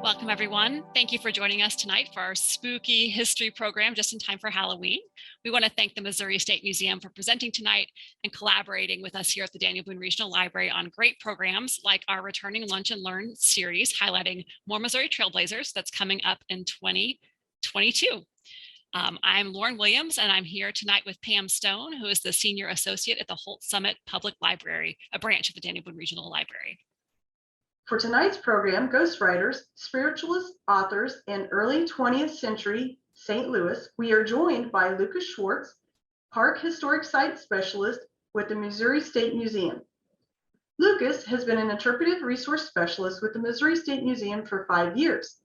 Welcome, everyone. Thank you for joining us tonight for our spooky history program just in time for Halloween. We want to thank the Missouri State Museum for presenting tonight and collaborating with us here at the Daniel Boone Regional Library on great programs like our Returning Lunch and Learn series highlighting more Missouri Trailblazers that's coming up in 2022. I'm Lauren Williams, and I'm here tonight with Pam Stone, who is the Senior Associate at the Holt Summit Public Library, a branch of the Daniel Boone Regional Library. For tonight's program, Ghostwriters, Spiritualist authors in early 20th century St. Louis, we are joined by Lucas Schwartze, Park Historic Site Specialist with the Missouri State Museum. Lucas has been an interpretive resource specialist with the Missouri State Museum for 5 years,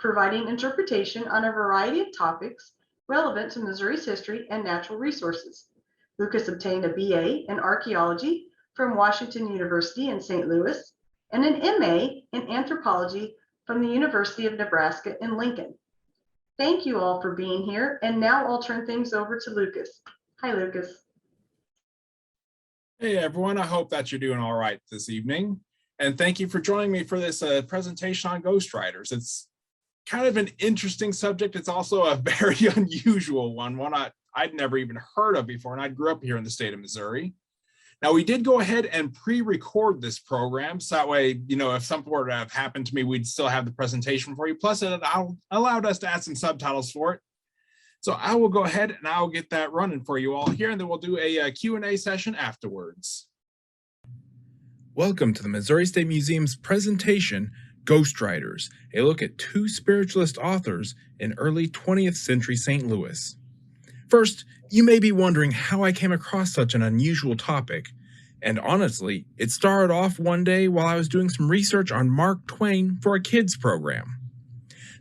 providing interpretation on a variety of topics relevant to Missouri's history and natural resources. Lucas obtained a BA in archaeology from Washington University in St. Louis and an MA in anthropology from the University of Nebraska in Lincoln. Thank you all for being here, and now I'll turn things over to Lucas. Hi, Lucas. Hey, everyone. I hope that you're doing all right this evening, and thank you for joining me for this presentation on Ghostwriters. It's kind of an interesting subject. It's also a very unusual one I'd never even heard of before, and I grew up here in the state of Missouri. Now, we did go ahead and pre-record this program, so that way, if something were to have happened to me, we'd still have the presentation for you. Plus, it allowed us to add some subtitles for it. So I will go ahead and I'll get that running for you all here, and then we'll do a Q&A session afterwards. Welcome to the Missouri State Museum's presentation, Ghostwriters, a look at two spiritualist authors in early 20th century St. Louis. First, you may be wondering how I came across such an unusual topic, and honestly, it started off one day while I was doing some research on Mark Twain for a kids program.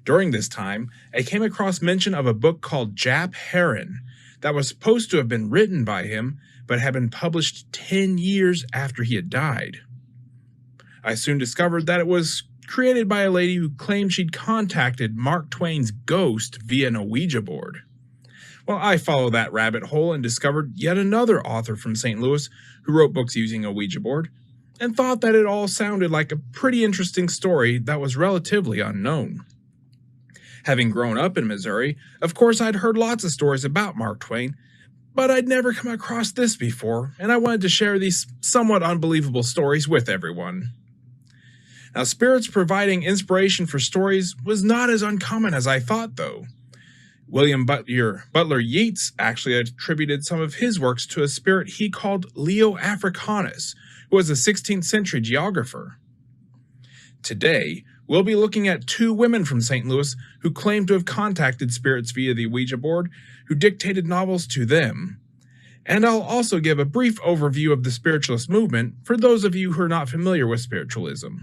During this time, I came across mention of a book called Jap Heron that was supposed to have been written by him, but had been published 10 years after he had died. I soon discovered that it was created by a lady who claimed she'd contacted Mark Twain's ghost via an Ouija board. Well, I followed that rabbit hole and discovered yet another author from St. Louis who wrote books using a Ouija board, and thought that it all sounded like a pretty interesting story that was relatively unknown. Having grown up in Missouri, of course I'd heard lots of stories about Mark Twain, but I'd never come across this before, and I wanted to share these somewhat unbelievable stories with everyone. Now, spirits providing inspiration for stories was not as uncommon as I thought, though. William Butler Yeats actually attributed some of his works to a spirit he called Leo Africanus, who was a 16th century geographer. Today, we'll be looking at two women from St. Louis who claim to have contacted spirits via the Ouija board, who dictated novels to them. And I'll also give a brief overview of the spiritualist movement for those of you who are not familiar with spiritualism.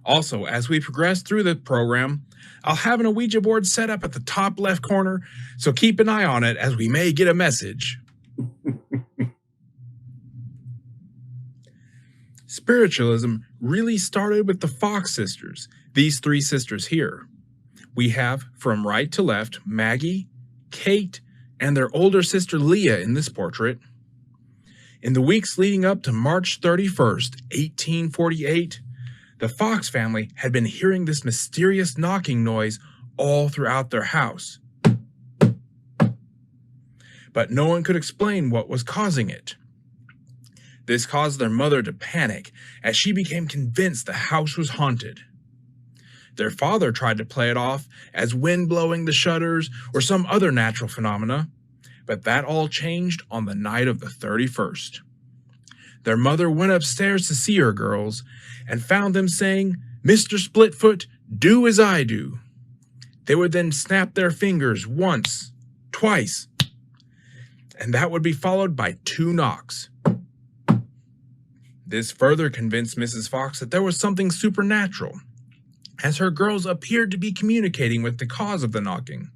Also, as we progress through the program, I'll have an Ouija board set up at the top left corner, so keep an eye on it as we may get a message. Spiritualism really started with the Fox sisters, these three sisters here. We have, from right to left, Maggie, Kate, and their older sister Leah in this portrait. In the weeks leading up to March 31st, 1848, the Fox family had been hearing this mysterious knocking noise all throughout their house. But no one could explain what was causing it. This caused their mother to panic, as she became convinced the house was haunted. Their father tried to play it off as wind blowing the shutters or some other natural phenomena, but that all changed on the night of the 31st. Their mother went upstairs to see her girls and found them saying, "Mr. Splitfoot, do as I do." They would then snap their fingers once, twice, and that would be followed by 2 knocks. This further convinced Mrs. Fox that there was something supernatural, as her girls appeared to be communicating with the cause of the knocking.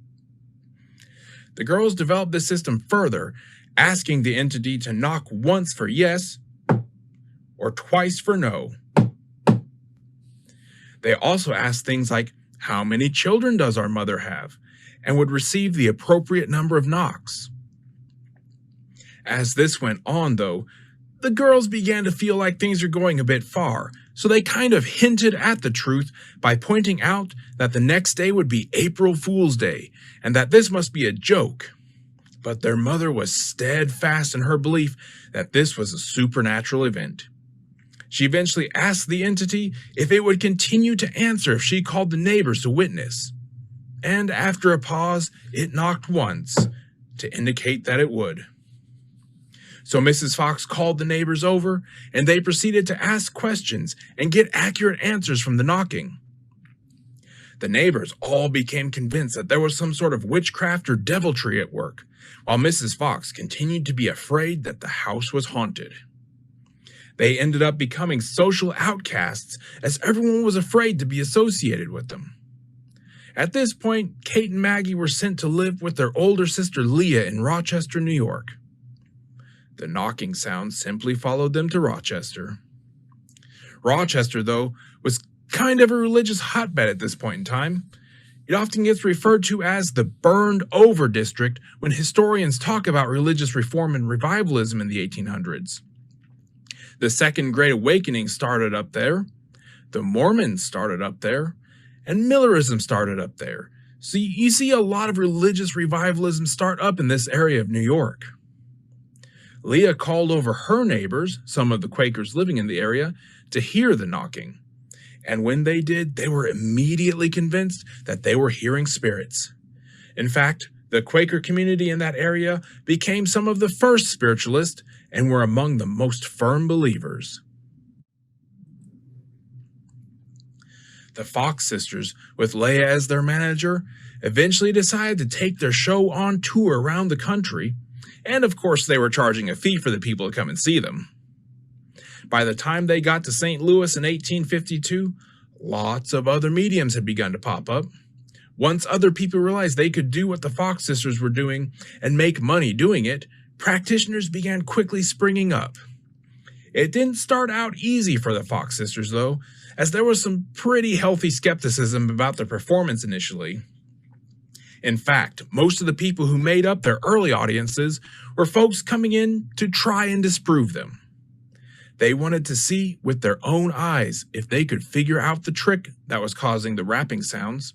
The girls developed this system further, asking the entity to knock once for yes or twice for no. They also asked things like, "How many children does our mother have?" and would receive the appropriate number of knocks. As this went on, though, the girls began to feel like things were going a bit far, so they kind of hinted at the truth by pointing out that the next day would be April Fool's Day and that this must be a joke. But their mother was steadfast in her belief that this was a supernatural event. She eventually asked the entity if it would continue to answer if she called the neighbors to witness. And after a pause, it knocked once to indicate that it would. So Mrs. Fox called the neighbors over, and they proceeded to ask questions and get accurate answers from the knocking. The neighbors all became convinced that there was some sort of witchcraft or deviltry at work, while Mrs. Fox continued to be afraid that the house was haunted. They ended up becoming social outcasts as everyone was afraid to be associated with them. At this point, Kate and Maggie were sent to live with their older sister Leah in Rochester, New York. The knocking sound simply followed them to Rochester. Rochester, though, was kind of a religious hotbed at this point in time. It often gets referred to as the burned over district when historians talk about religious reform and revivalism in the 1800s. The Second Great Awakening started up there, the Mormons started up there, and Millerism started up there. So you see a lot of religious revivalism start up in this area of New York. Leah called over her neighbors, some of the Quakers living in the area, to hear the knocking. And when they did, they were immediately convinced that they were hearing spirits. In fact, the Quaker community in that area became some of the first spiritualists and were among the most firm believers. The Fox sisters, with Leah as their manager, eventually decided to take their show on tour around the country, and of course they were charging a fee for the people to come and see them. By the time they got to St. Louis in 1852, lots of other mediums had begun to pop up. Once other people realized they could do what the Fox sisters were doing and make money doing it, practitioners began quickly springing up. It didn't start out easy for the Fox sisters, though, as there was some pretty healthy skepticism about their performance initially. In fact, most of the people who made up their early audiences were folks coming in to try and disprove them. They wanted to see with their own eyes if they could figure out the trick that was causing the rapping sounds.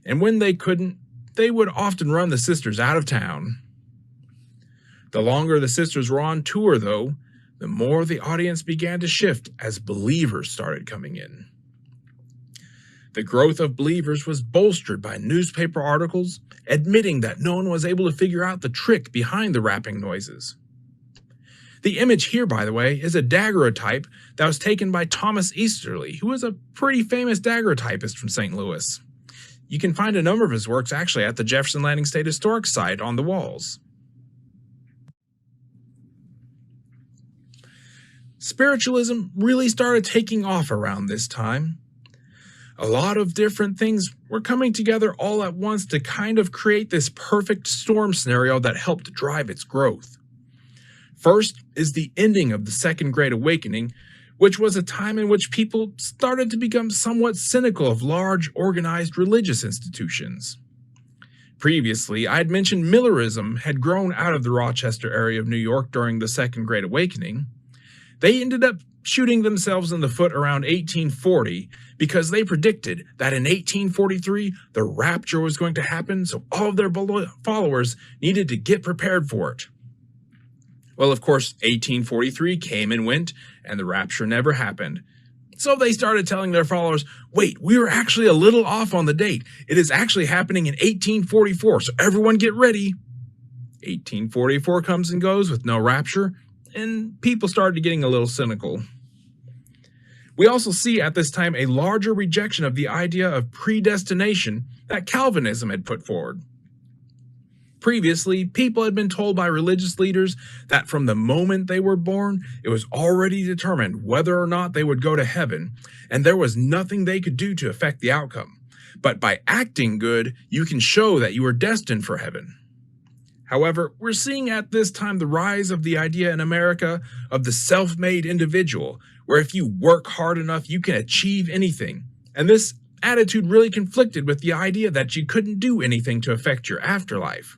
And when they couldn't, they would often run the sisters out of town. The longer the sisters were on tour, though, the more the audience began to shift as believers started coming in. The growth of believers was bolstered by newspaper articles admitting that no one was able to figure out the trick behind the rapping noises. The image here, by the way, is a daguerreotype that was taken by Thomas Easterly, who was a pretty famous daguerreotypist from St. Louis. You can find a number of his works actually at the Jefferson Landing State Historic Site on the walls. Spiritualism really started taking off around this time. A lot of different things were coming together all at once to kind of create this perfect storm scenario that helped drive its growth. First is the ending of the Second Great Awakening, which was a time in which people started to become somewhat cynical of large, organized religious institutions. Previously, I had mentioned Millerism had grown out of the Rochester area of New York during the Second Great Awakening. They ended up shooting themselves in the foot around 1840 because they predicted that in 1843 the rapture was going to happen, so all of their followers needed to get prepared for it. Well, of course, 1843 came and went, and the rapture never happened. So they started telling their followers, wait, we were actually a little off on the date. It is actually happening in 1844, so everyone get ready. 1844 comes and goes with no rapture, and people started getting a little cynical. We also see at this time a larger rejection of the idea of predestination that Calvinism had put forward. Previously, people had been told by religious leaders that from the moment they were born, it was already determined whether or not they would go to heaven, and there was nothing they could do to affect the outcome. But by acting good, you can show that you are destined for heaven. However, we're seeing at this time the rise of the idea in America of the self-made individual, where if you work hard enough, you can achieve anything. And this attitude really conflicted with the idea that you couldn't do anything to affect your afterlife.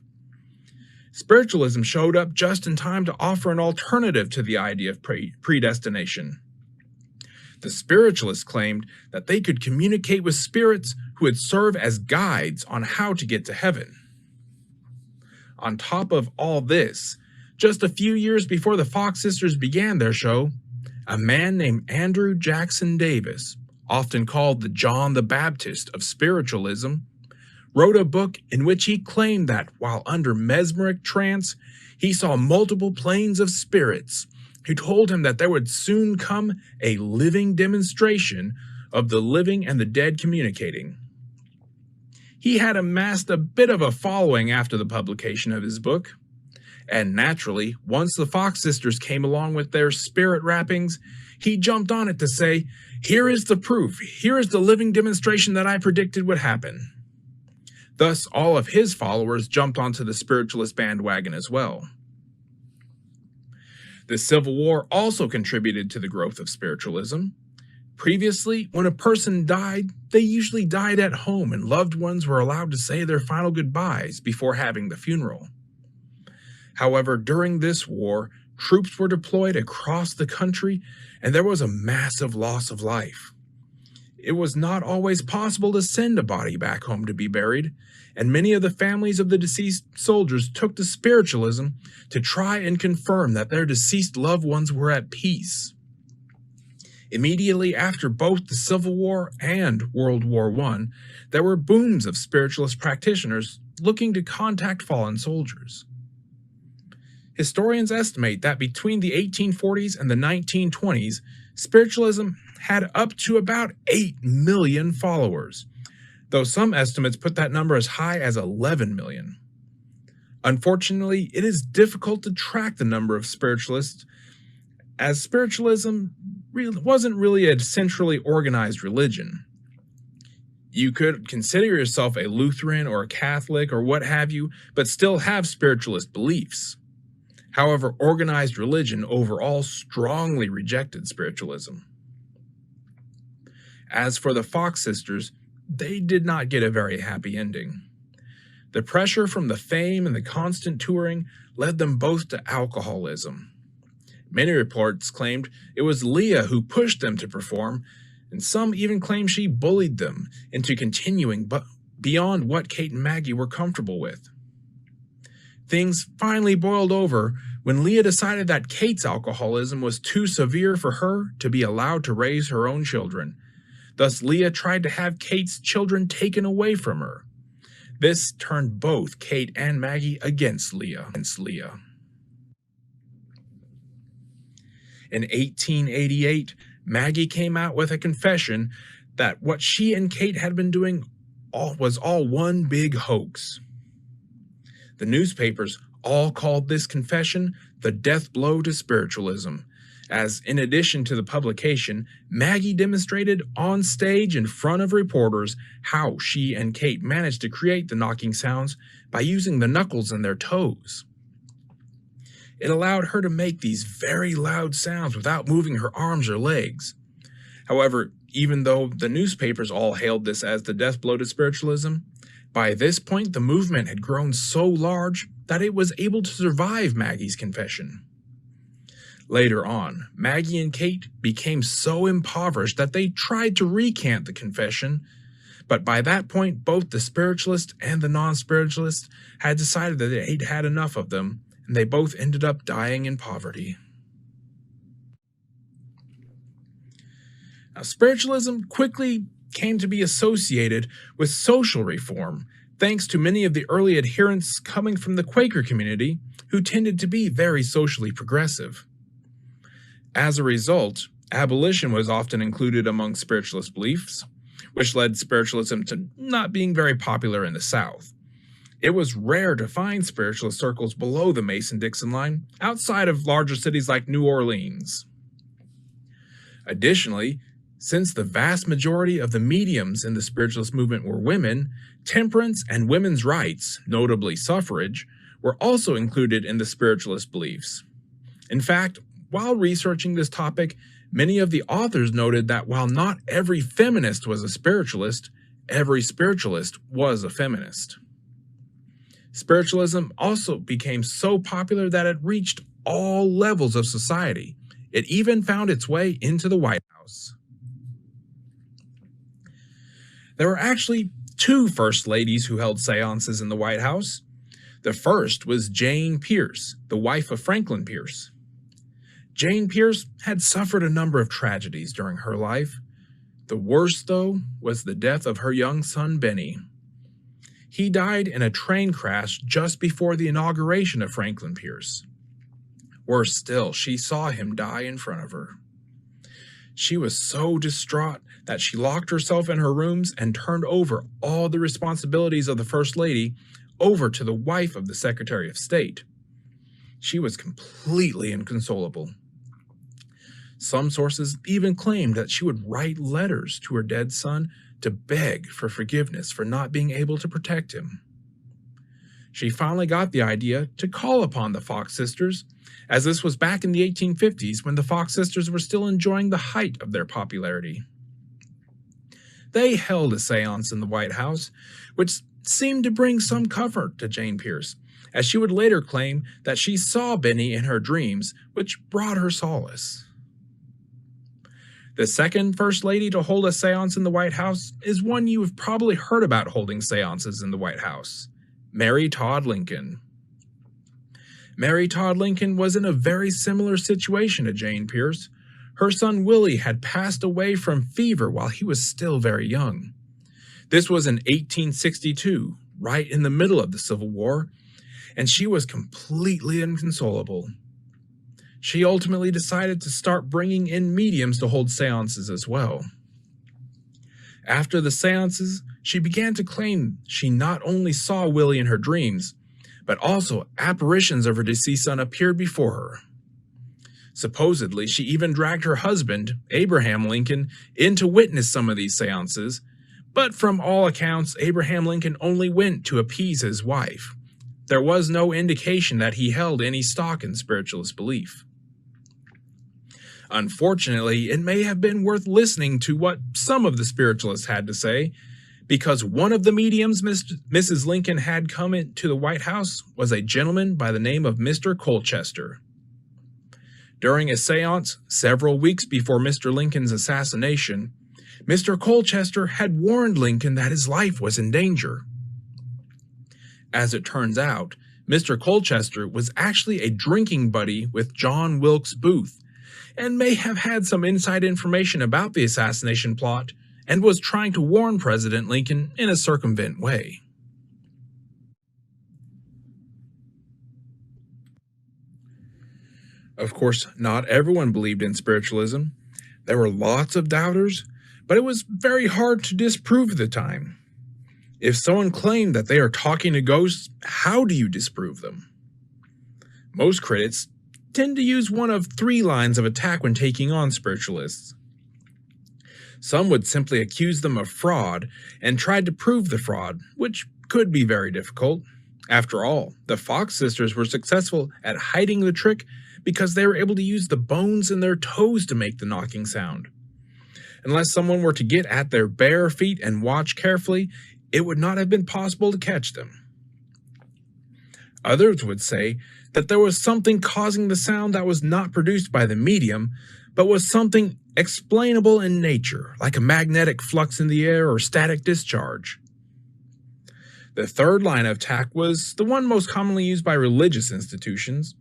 Spiritualism showed up just in time to offer an alternative to the idea of predestination. The spiritualists claimed that they could communicate with spirits who would serve as guides on how to get to heaven. On top of all this, just a few years before the Fox sisters began their show, a man named Andrew Jackson Davis, often called the John the Baptist of spiritualism, wrote a book in which he claimed that while under mesmeric trance, he saw multiple planes of spirits who told him that there would soon come a living demonstration of the living and the dead communicating. He had amassed a bit of a following after the publication of his book, and naturally, once the Fox sisters came along with their spirit rappings, he jumped on it to say, "Here is the proof, here is the living demonstration that I predicted would happen." Thus, all of his followers jumped onto the spiritualist bandwagon as well. The Civil War also contributed to the growth of spiritualism. Previously, when a person died, they usually died at home and loved ones were allowed to say their final goodbyes before having the funeral. However, during this war, troops were deployed across the country and there was a massive loss of life. It was not always possible to send a body back home to be buried, and many of the families of the deceased soldiers took to spiritualism to try and confirm that their deceased loved ones were at peace. Immediately after both the Civil War and World War I, there were booms of spiritualist practitioners looking to contact fallen soldiers. Historians estimate that between the 1840s and the 1920s, spiritualism had up to about 8 million followers, though some estimates put that number as high as 11 million. Unfortunately, it is difficult to track the number of spiritualists, as spiritualism wasn't really a centrally organized religion. You could consider yourself a Lutheran or a Catholic or what have you, but still have spiritualist beliefs. However, organized religion overall strongly rejected spiritualism. As for the Fox sisters, they did not get a very happy ending. The pressure from the fame and the constant touring led them both to alcoholism. Many reports claimed it was Leah who pushed them to perform, and some even claimed she bullied them into continuing beyond what Kate and Maggie were comfortable with. Things finally boiled over when Leah decided that Kate's alcoholism was too severe for her to be allowed to raise her own children. Thus, Leah tried to have Kate's children taken away from her. This turned both Kate and Maggie against Leah. In 1888, Maggie came out with a confession that what she and Kate had been doing was all one big hoax. The newspapers all called this confession the death blow to spiritualism, as in addition to the publication, Maggie demonstrated on stage in front of reporters how she and Kate managed to create the knocking sounds by using the knuckles in their toes. It allowed her to make these very loud sounds without moving her arms or legs. However, even though the newspapers all hailed this as the death blow to spiritualism, by this point the movement had grown so large that it was able to survive Maggie's confession. Later on, Maggie and Kate became so impoverished that they tried to recant the confession, but by that point both the spiritualist and the non-spiritualist had decided that they'd had enough of them, and they both ended up dying in poverty. Now, spiritualism quickly came to be associated with social reform, thanks to many of the early adherents coming from the Quaker community, who tended to be very socially progressive. As a result, abolition was often included among spiritualist beliefs, which led spiritualism to not being very popular in the South. It was rare to find spiritualist circles below the Mason-Dixon line, outside of larger cities like New Orleans. Additionally, since the vast majority of the mediums in the spiritualist movement were women, temperance and women's rights, notably suffrage, were also included in the spiritualist beliefs. In fact, while researching this topic, many of the authors noted that while not every feminist was a spiritualist, every spiritualist was a feminist. Spiritualism also became so popular that it reached all levels of society. It even found its way into the White House. There were actually two first ladies who held seances in the White House. The first was Jane Pierce, the wife of Franklin Pierce. Jane Pierce had suffered a number of tragedies during her life. The worst, though, was the death of her young son, Benny. He died in a train crash just before the inauguration of Franklin Pierce. Worse still, she saw him die in front of her. She was so distraught that she locked herself in her rooms and turned over all the responsibilities of the First Lady over to the wife of the Secretary of State. She was completely inconsolable. Some sources even claimed that she would write letters to her dead son to beg for forgiveness for not being able to protect him. She finally got the idea to call upon the Fox sisters, as this was back in the 1850s when the Fox sisters were still enjoying the height of their popularity. They held a seance in the White House, which seemed to bring some comfort to Jane Pierce, as she would later claim that she saw Benny in her dreams, which brought her solace. The second First Lady to hold a seance in the White House is one you have probably heard about holding seances in the White House: Mary Todd Lincoln. Mary Todd Lincoln was in a very similar situation to Jane Pierce. Her son Willie had passed away from fever while he was still very young. This was in 1862, right in the middle of the Civil War, and she was completely inconsolable. She ultimately decided to start bringing in mediums to hold seances as well. After the seances, she began to claim she not only saw Willie in her dreams, but also apparitions of her deceased son appeared before her. Supposedly, she even dragged her husband, Abraham Lincoln, in to witness some of these seances, but from all accounts, Abraham Lincoln only went to appease his wife. There was no indication that he held any stock in spiritualist belief. Unfortunately, it may have been worth listening to what some of the spiritualists had to say, because one of the mediums Mrs. Lincoln had come into the White House was a gentleman by the name of Mr. Colchester. During a seance several weeks before Mr. Lincoln's assassination, Mr. Colchester had warned Lincoln that his life was in danger. As it turns out, Mr. Colchester was actually a drinking buddy with John Wilkes Booth, and may have had some inside information about the assassination plot and was trying to warn President Lincoln in a circumvent way. Of course, not everyone believed in spiritualism. There were lots of doubters, but it was very hard to disprove at the time. If someone claimed that they are talking to ghosts, how do you disprove them? Most critics tend to use one of three lines of attack when taking on spiritualists. Some would simply accuse them of fraud and try to prove the fraud, which could be very difficult. After all, the Fox sisters were successful at hiding the trick because they were able to use the bones in their toes to make the knocking sound. Unless someone were to get at their bare feet and watch carefully, it would not have been possible to catch them. Others would say that there was something causing the sound that was not produced by the medium, but was something explainable in nature, like a magnetic flux in the air or static discharge. The third line of attack was the one most commonly used by religious institutions,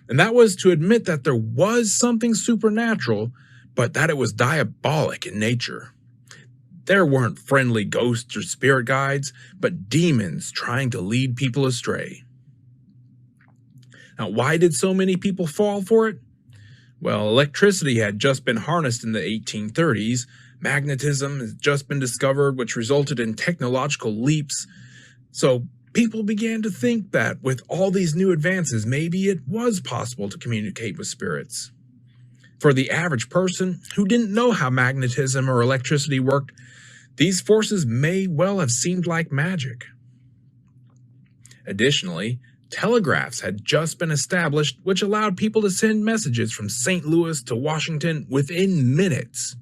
and that was to admit that there was something supernatural, but that it was diabolic in nature. There weren't friendly ghosts or spirit guides, but demons trying to lead people astray. Now, why did so many people fall for it? Well, electricity had just been harnessed in the 1830s, magnetism had just been discovered, which resulted in technological leaps. So people began to think that with all these new advances, maybe it was possible to communicate with spirits. For the average person who didn't know how magnetism or electricity worked, these forces may well have seemed like magic. Additionally, telegraphs had just been established, which allowed people to send messages from St. Louis to Washington within minutes.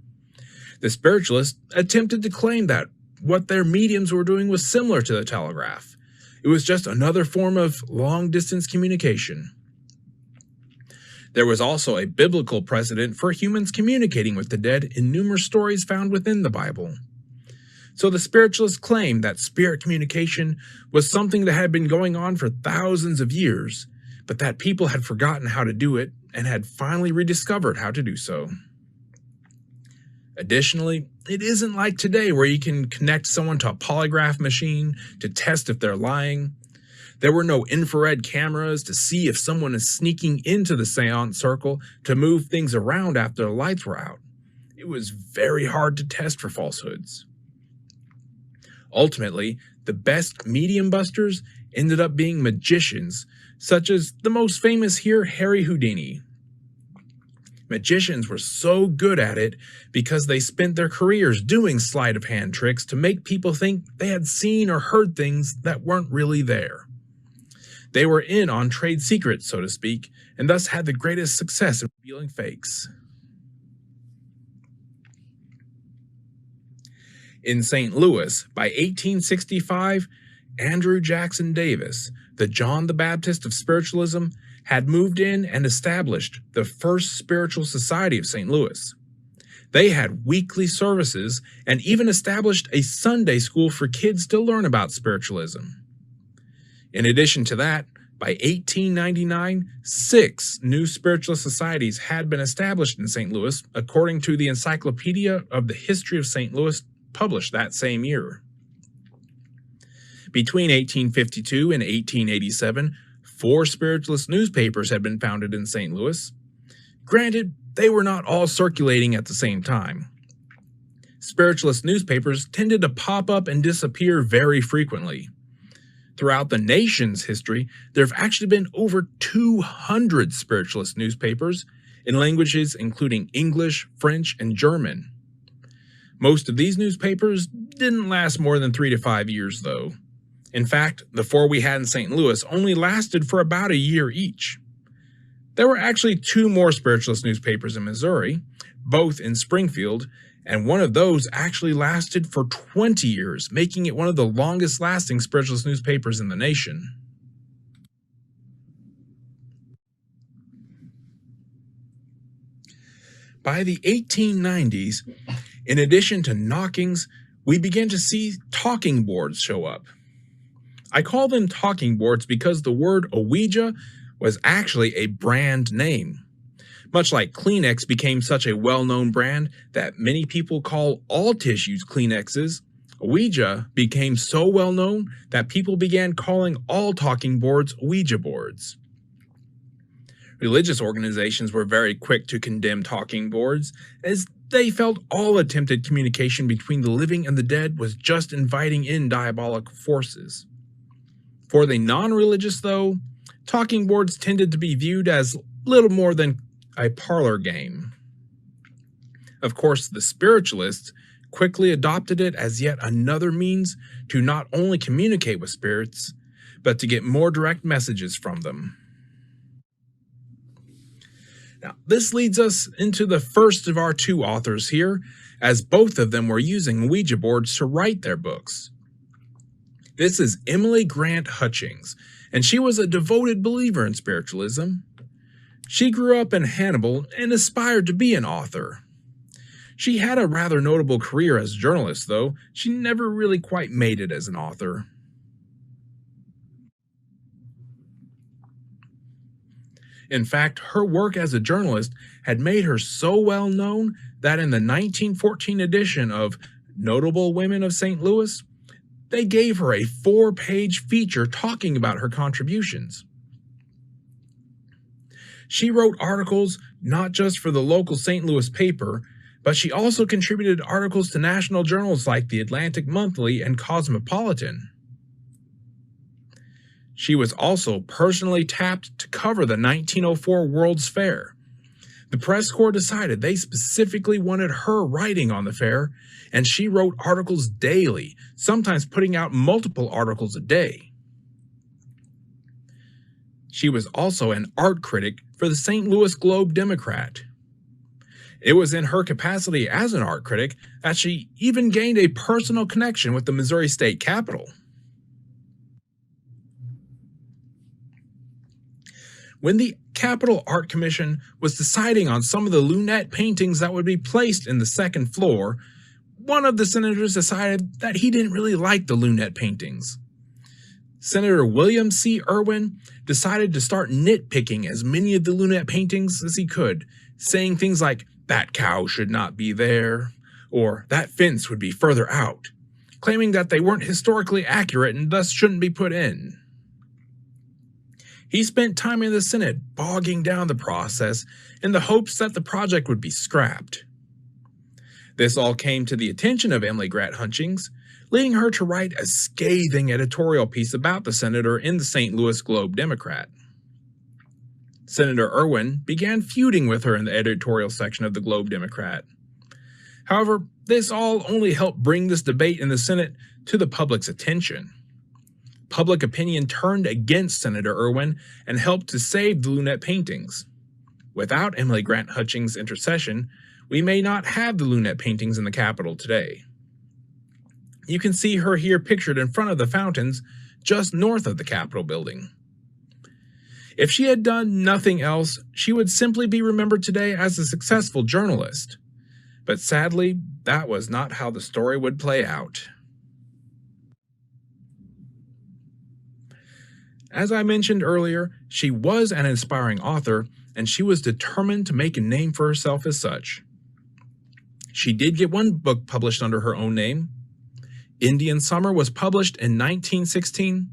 The spiritualists attempted to claim that what their mediums were doing was similar to the telegraph. It was just another form of long-distance communication. There was also a biblical precedent for humans communicating with the dead in numerous stories found within the Bible. So the spiritualists claimed that spirit communication was something that had been going on for thousands of years, but that people had forgotten how to do it and had finally rediscovered how to do so. Additionally, it isn't like today where you can connect someone to a polygraph machine to test if they're lying. There were no infrared cameras to see if someone is sneaking into the seance circle to move things around after the lights were out. It was very hard to test for falsehoods. Ultimately, the best medium busters ended up being magicians, such as the most famous here, Harry Houdini. Magicians were so good at it because they spent their careers doing sleight of hand tricks to make people think they had seen or heard things that weren't really there. They were in on trade secrets, so to speak, and thus had the greatest success in revealing fakes. In St. Louis, by 1865, Andrew Jackson Davis, the John the Baptist of spiritualism, had moved in and established the first spiritual society of St. Louis. They had weekly services and even established a Sunday school for kids to learn about spiritualism. In addition to that, by 1899, 6 new spiritualist societies had been established in St. Louis, according to the Encyclopedia of the History of St. Louis, published that same year. Between 1852 and 1887, 4 spiritualist newspapers had been founded in St. Louis. Granted, they were not all circulating at the same time. Spiritualist newspapers tended to pop up and disappear very frequently. Throughout the nation's history, there have actually been over 200 spiritualist newspapers in languages including English, French, and German. Most of these newspapers didn't last more than 3 to 5 years, though. In fact, the 4 we had in St. Louis only lasted for about a year each. There were actually 2 more spiritualist newspapers in Missouri, both in Springfield, and one of those actually lasted for 20 years, making it one of the longest-lasting spiritualist newspapers in the nation. By the 1890s, in addition to knockings, we began to see talking boards show up. I call them talking boards because the word Ouija was actually a brand name. Much like Kleenex became such a well-known brand that many people call all tissues Kleenexes, Ouija became so well-known that people began calling all talking boards Ouija boards. Religious organizations were very quick to condemn talking boards, as they felt all attempted communication between the living and the dead was just inviting in diabolical forces. For the non-religious, though, talking boards tended to be viewed as little more than a parlor game. Of course, the spiritualists quickly adopted it as yet another means to not only communicate with spirits, but to get more direct messages from them. Now, this leads us into the first of our 2 authors here, as both of them were using Ouija boards to write their books. This is Emily Grant Hutchings, and she was a devoted believer in spiritualism. She grew up in Hannibal and aspired to be an author. She had a rather notable career as a journalist, though. She never really quite made it as an author. In fact, her work as a journalist had made her so well known that in the 1914 edition of Notable Women of St. Louis, they gave her a 4-page feature talking about her contributions. She wrote articles not just for the local St. Louis paper, but she also contributed articles to national journals like the Atlantic Monthly and Cosmopolitan. She was also personally tapped to cover the 1904 World's Fair. The press corps decided they specifically wanted her writing on the fair, and she wrote articles daily, sometimes putting out multiple articles a day. She was also an art critic for the St. Louis Globe-Democrat. It was in her capacity as an art critic that she even gained a personal connection with the Missouri State Capitol. When the Capitol Art Commission was deciding on some of the lunette paintings that would be placed in the second floor, one of the senators decided that he didn't really like the lunette paintings. Senator William C. Irwin decided to start nitpicking as many of the lunette paintings as he could, saying things like, "That cow should not be there," or "That fence would be further out," claiming that they weren't historically accurate and thus shouldn't be put in. He spent time in the Senate bogging down the process in the hopes that the project would be scrapped. This all came to the attention of Emily Grant Hutchings, leading her to write a scathing editorial piece about the senator in the St. Louis Globe-Democrat. Senator Irwin began feuding with her in the editorial section of the Globe-Democrat. However, this all only helped bring this debate in the Senate to the public's attention. Public opinion turned against Senator Irwin and helped to save the lunette paintings. Without Emily Grant Hutchings' intercession, we may not have the lunette paintings in the Capitol today. You can see her here pictured in front of the fountains just north of the Capitol building. If she had done nothing else, she would simply be remembered today as a successful journalist. But sadly, that was not how the story would play out. As I mentioned earlier, she was an inspiring author, and she was determined to make a name for herself as such. She did get one book published under her own name. Indian Summer was published in 1916,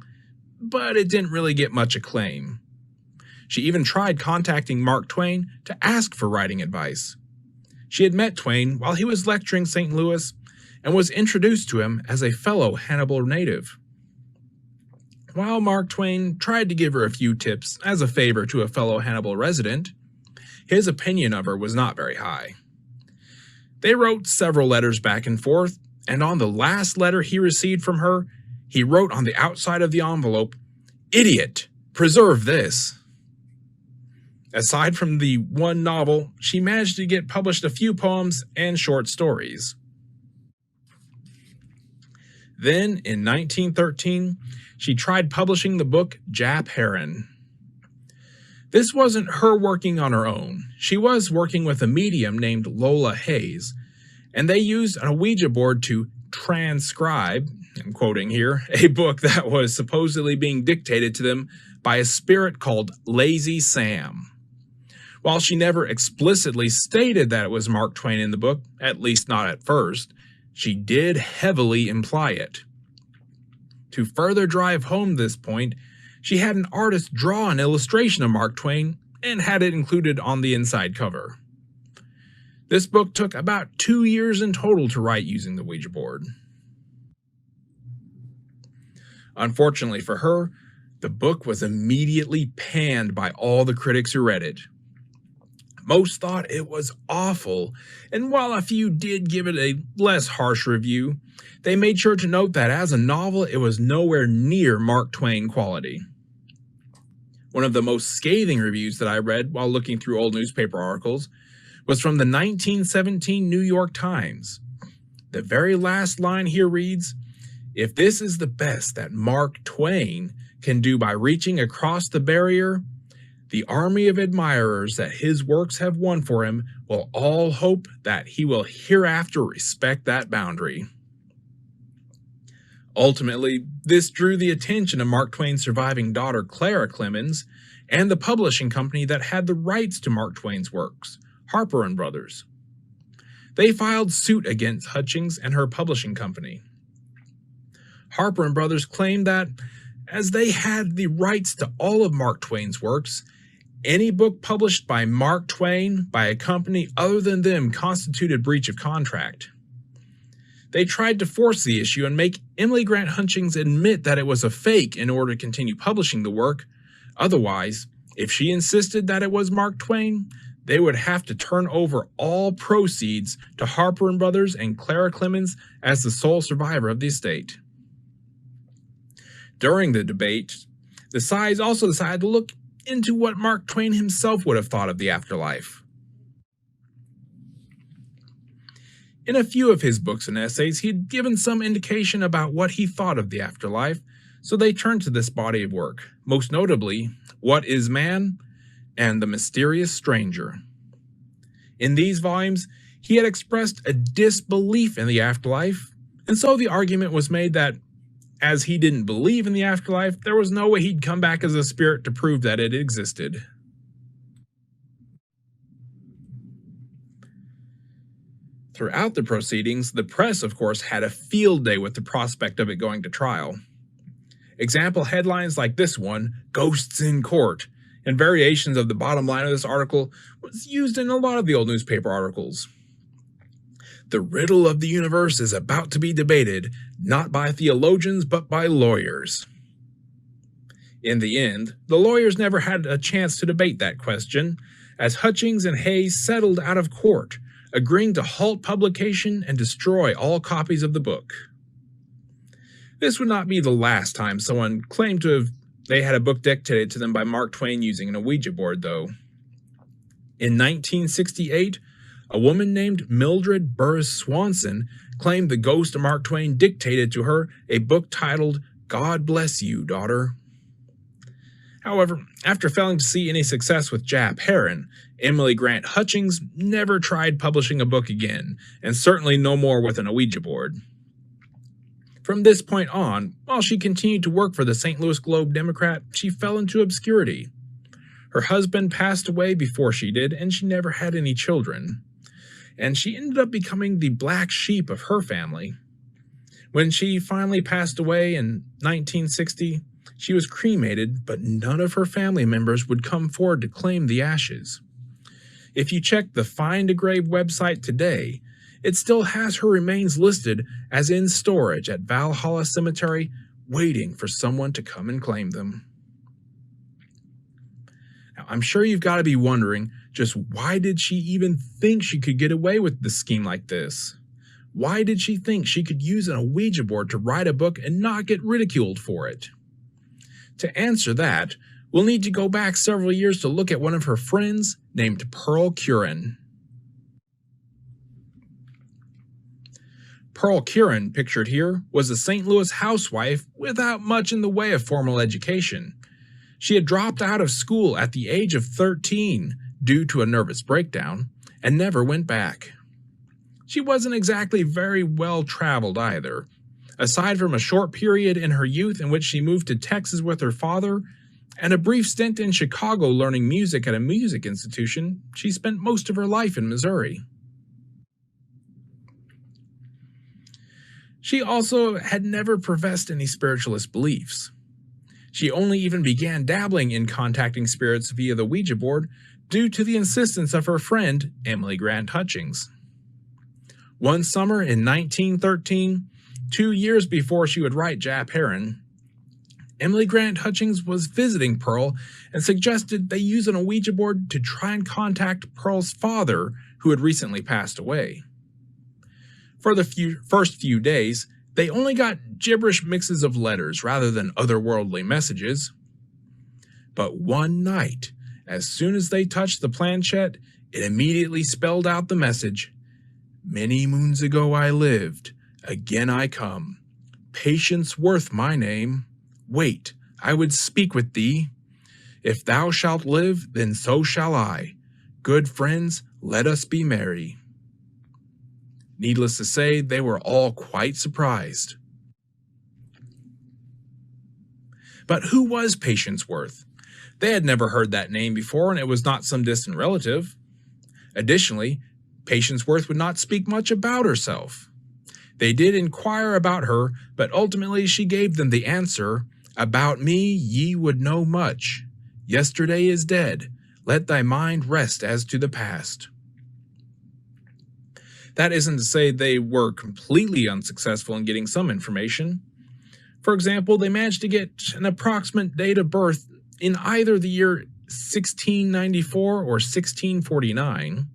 but it didn't really get much acclaim. She even tried contacting Mark Twain to ask for writing advice. She had met Twain while he was lecturing St. Louis and was introduced to him as a fellow Hannibal native. While Mark Twain tried to give her a few tips as a favor to a fellow Hannibal resident, his opinion of her was not very high. They wrote several letters back and forth, and on the last letter he received from her, he wrote on the outside of the envelope, "Idiot, preserve this." Aside from the one novel, she managed to get published a few poems and short stories. Then, in 1913, she tried publishing the book Jap Heron. This wasn't her working on her own. She was working with a medium named Lola Hayes, and they used a Ouija board to transcribe, I'm quoting here, a book that was supposedly being dictated to them by a spirit called Lazy Sam. While she never explicitly stated that it was Mark Twain in the book, at least not at first, she did heavily imply it. To further drive home this point, she had an artist draw an illustration of Mark Twain and had it included on the inside cover. This book took about 2 years in total to write using the Ouija board. Unfortunately for her, the book was immediately panned by all the critics who read it. Most thought it was awful, and while a few did give it a less harsh review, they made sure to note that as a novel it was nowhere near Mark Twain quality. One of the most scathing reviews that I read while looking through old newspaper articles was from the 1917 New York Times. The very last line here reads, "If this is the best that Mark Twain can do by reaching across the barrier, the army of admirers that his works have won for him will all hope that he will hereafter respect that boundary." Ultimately, this drew the attention of Mark Twain's surviving daughter Clara Clemens and the publishing company that had the rights to Mark Twain's works, Harper & Brothers. They filed suit against Hutchings and her publishing company. Harper & Brothers claimed that, as they had the rights to all of Mark Twain's works, any book published by Mark Twain by a company other than them constituted breach of contract. They tried to force the issue and make Emily Grant Hutchings admit that it was a fake in order to continue publishing the work. Otherwise, if she insisted that it was Mark Twain, they would have to turn over all proceeds to Harper & Brothers and Clara Clemens as the sole survivor of the estate. During the debate, the sides also decided to look into what Mark Twain himself would have thought of the afterlife. In a few of his books and essays, he had given some indication about what he thought of the afterlife, so they turned to this body of work, most notably, What is Man? And The Mysterious Stranger. In these volumes, He had expressed a disbelief in the afterlife, and so the argument was made that, as he didn't believe in the afterlife, there was no way he'd come back as a spirit to prove that it existed. Throughout the proceedings, the press, of course, had a field day with the prospect of it going to trial. Example headlines like this one, "Ghosts in Court," and variations of the bottom line of this article was used in a lot of the old newspaper articles. The riddle of the universe is about to be debated, not by theologians, but by lawyers. In the end, the lawyers never had a chance to debate that question, as Hutchings and Hayes settled out of court, agreeing to halt publication and destroy all copies of the book. This would not be the last time someone claimed they had a book dictated to them by Mark Twain using an Ouija board, though. In 1968, a woman named Mildred Burris Swanson claimed the ghost of Mark Twain dictated to her a book titled "God Bless You, Daughter." However, after failing to see any success with Jap Heron, Emily Grant Hutchings never tried publishing a book again, and certainly no more with an Ouija board. From this point on, while she continued to work for the St. Louis Globe-Democrat, she fell into obscurity. Her husband passed away before she did, and she never had any children. And she ended up becoming the black sheep of her family. When she finally passed away in 1960, she was cremated, but none of her family members would come forward to claim the ashes. If you check the Find a Grave website today, it still has her remains listed as in storage at Valhalla Cemetery, waiting for someone to come and claim them. Now, I'm sure you've got to be wondering, just why did she even think she could get away with the scheme like this? Why did she think she could use an Ouija board to write a book and not get ridiculed for it? To answer that, we'll need to go back several years to look at one of her friends named Pearl Curran. Pearl Curran, pictured here, was a St. Louis housewife without much in the way of formal education. She had dropped out of school at the age of 13 due to a nervous breakdown and never went back. She wasn't exactly very well traveled either. Aside from a short period in her youth in which she moved to Texas with her father, and a brief stint in Chicago learning music at a music institution, she spent most of her life in Missouri. She also had never professed any spiritualist beliefs. She only even began dabbling in contacting spirits via the Ouija board due to the insistence of her friend, Emily Grant Hutchings. One summer in 1913, 2 years before she would write Jap Heron, Emily Grant Hutchings was visiting Pearl and suggested they use an Ouija board to try and contact Pearl's father, who had recently passed away. For the first few days, they only got gibberish mixes of letters rather than otherworldly messages. But one night, as soon as they touched the planchette, it immediately spelled out the message, "Many moons ago I lived, again I come. Patience worth my name. Wait, I would speak with thee. If thou shalt live, then so shall I. Good friends, let us be merry." Needless to say, they were all quite surprised. But who was Patience Worth? They had never heard that name before, and it was not some distant relative. Additionally, Patience Worth would not speak much about herself. They did inquire about her, but ultimately she gave them the answer, "About me ye would know much. Yesterday is dead. Let thy mind rest as to the past." That isn't to say they were completely unsuccessful in getting some information. For example, they managed to get an approximate date of birth in either the year 1694 or 1649,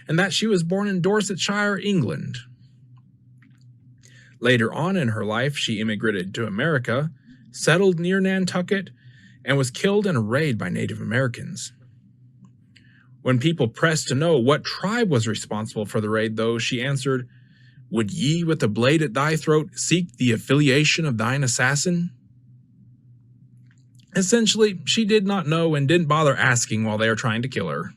and that she was born in Dorsetshire, England. Later on in her life, she immigrated to America, settled near Nantucket, and was killed in a raid by Native Americans. When people pressed to know what tribe was responsible for the raid, though, she answered, "Would ye with a blade at thy throat seek the affiliation of thine assassin?" Essentially, she did not know and didn't bother asking while they were trying to kill her.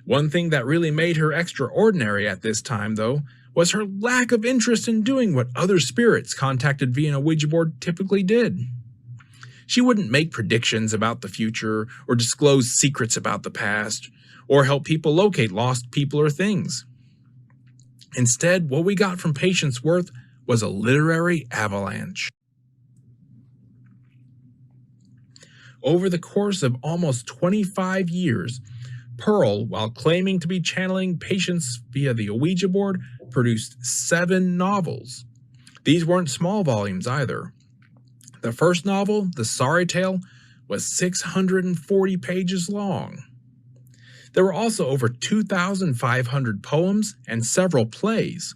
One thing that really made her extraordinary at this time, though, was her lack of interest in doing what other spirits contacted via a Ouija board typically did. She wouldn't make predictions about the future, or disclose secrets about the past, or help people locate lost people or things. Instead, what we got from Patience Worth was a literary avalanche. Over the course of almost 25 years, Pearl, while claiming to be channeling Patience via the Ouija board, produced 7 novels. These weren't small volumes either. The first novel, The Sorry Tale, was 640 pages long. There were also over 2,500 poems and several plays.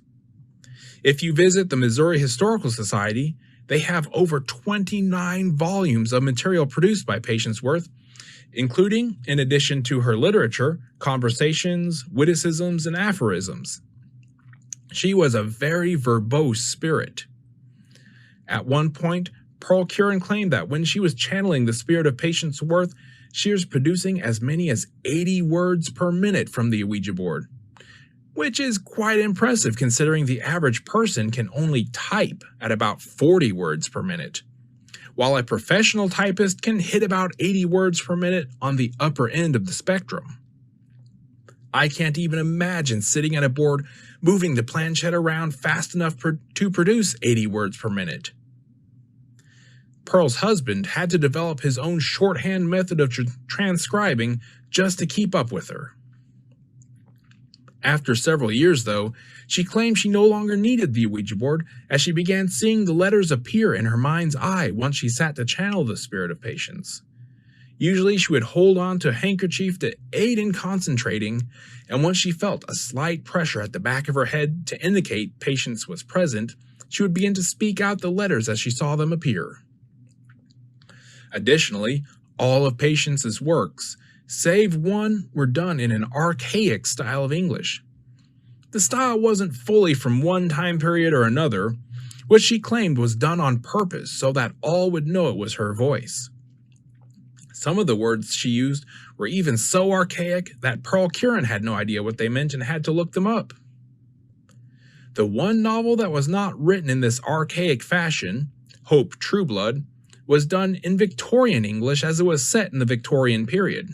If you visit the Missouri Historical Society, they have over 29 volumes of material produced by Patience Worth, including, in addition to her literature, conversations, witticisms, and aphorisms. She was a very verbose spirit. At one point, Pearl Curran claimed that when she was channeling the spirit of Patience Worth, she was producing as many as 80 words per minute from the Ouija board, which is quite impressive considering the average person can only type at about 40 words per minute, while a professional typist can hit about 80 words per minute on the upper end of the spectrum. I can't even imagine sitting at a board moving the planchette around fast enough to produce 80 words per minute. Pearl's husband had to develop his own shorthand method of transcribing just to keep up with her. After several years, though, she claimed she no longer needed the Ouija board as she began seeing the letters appear in her mind's eye once she sat to channel the spirit of Patience. Usually she would hold on to a handkerchief to aid in concentrating, and once she felt a slight pressure at the back of her head to indicate Patience was present, she would begin to speak out the letters as she saw them appear. Additionally, all of Patience's works, save one, were done in an archaic style of English. The style wasn't fully from one time period or another, which she claimed was done on purpose so that all would know it was her voice. Some of the words she used were even so archaic that Pearl Curran had no idea what they meant and had to look them up. The one novel that was not written in this archaic fashion, Hope Trueblood, was done in Victorian English as it was set in the Victorian period.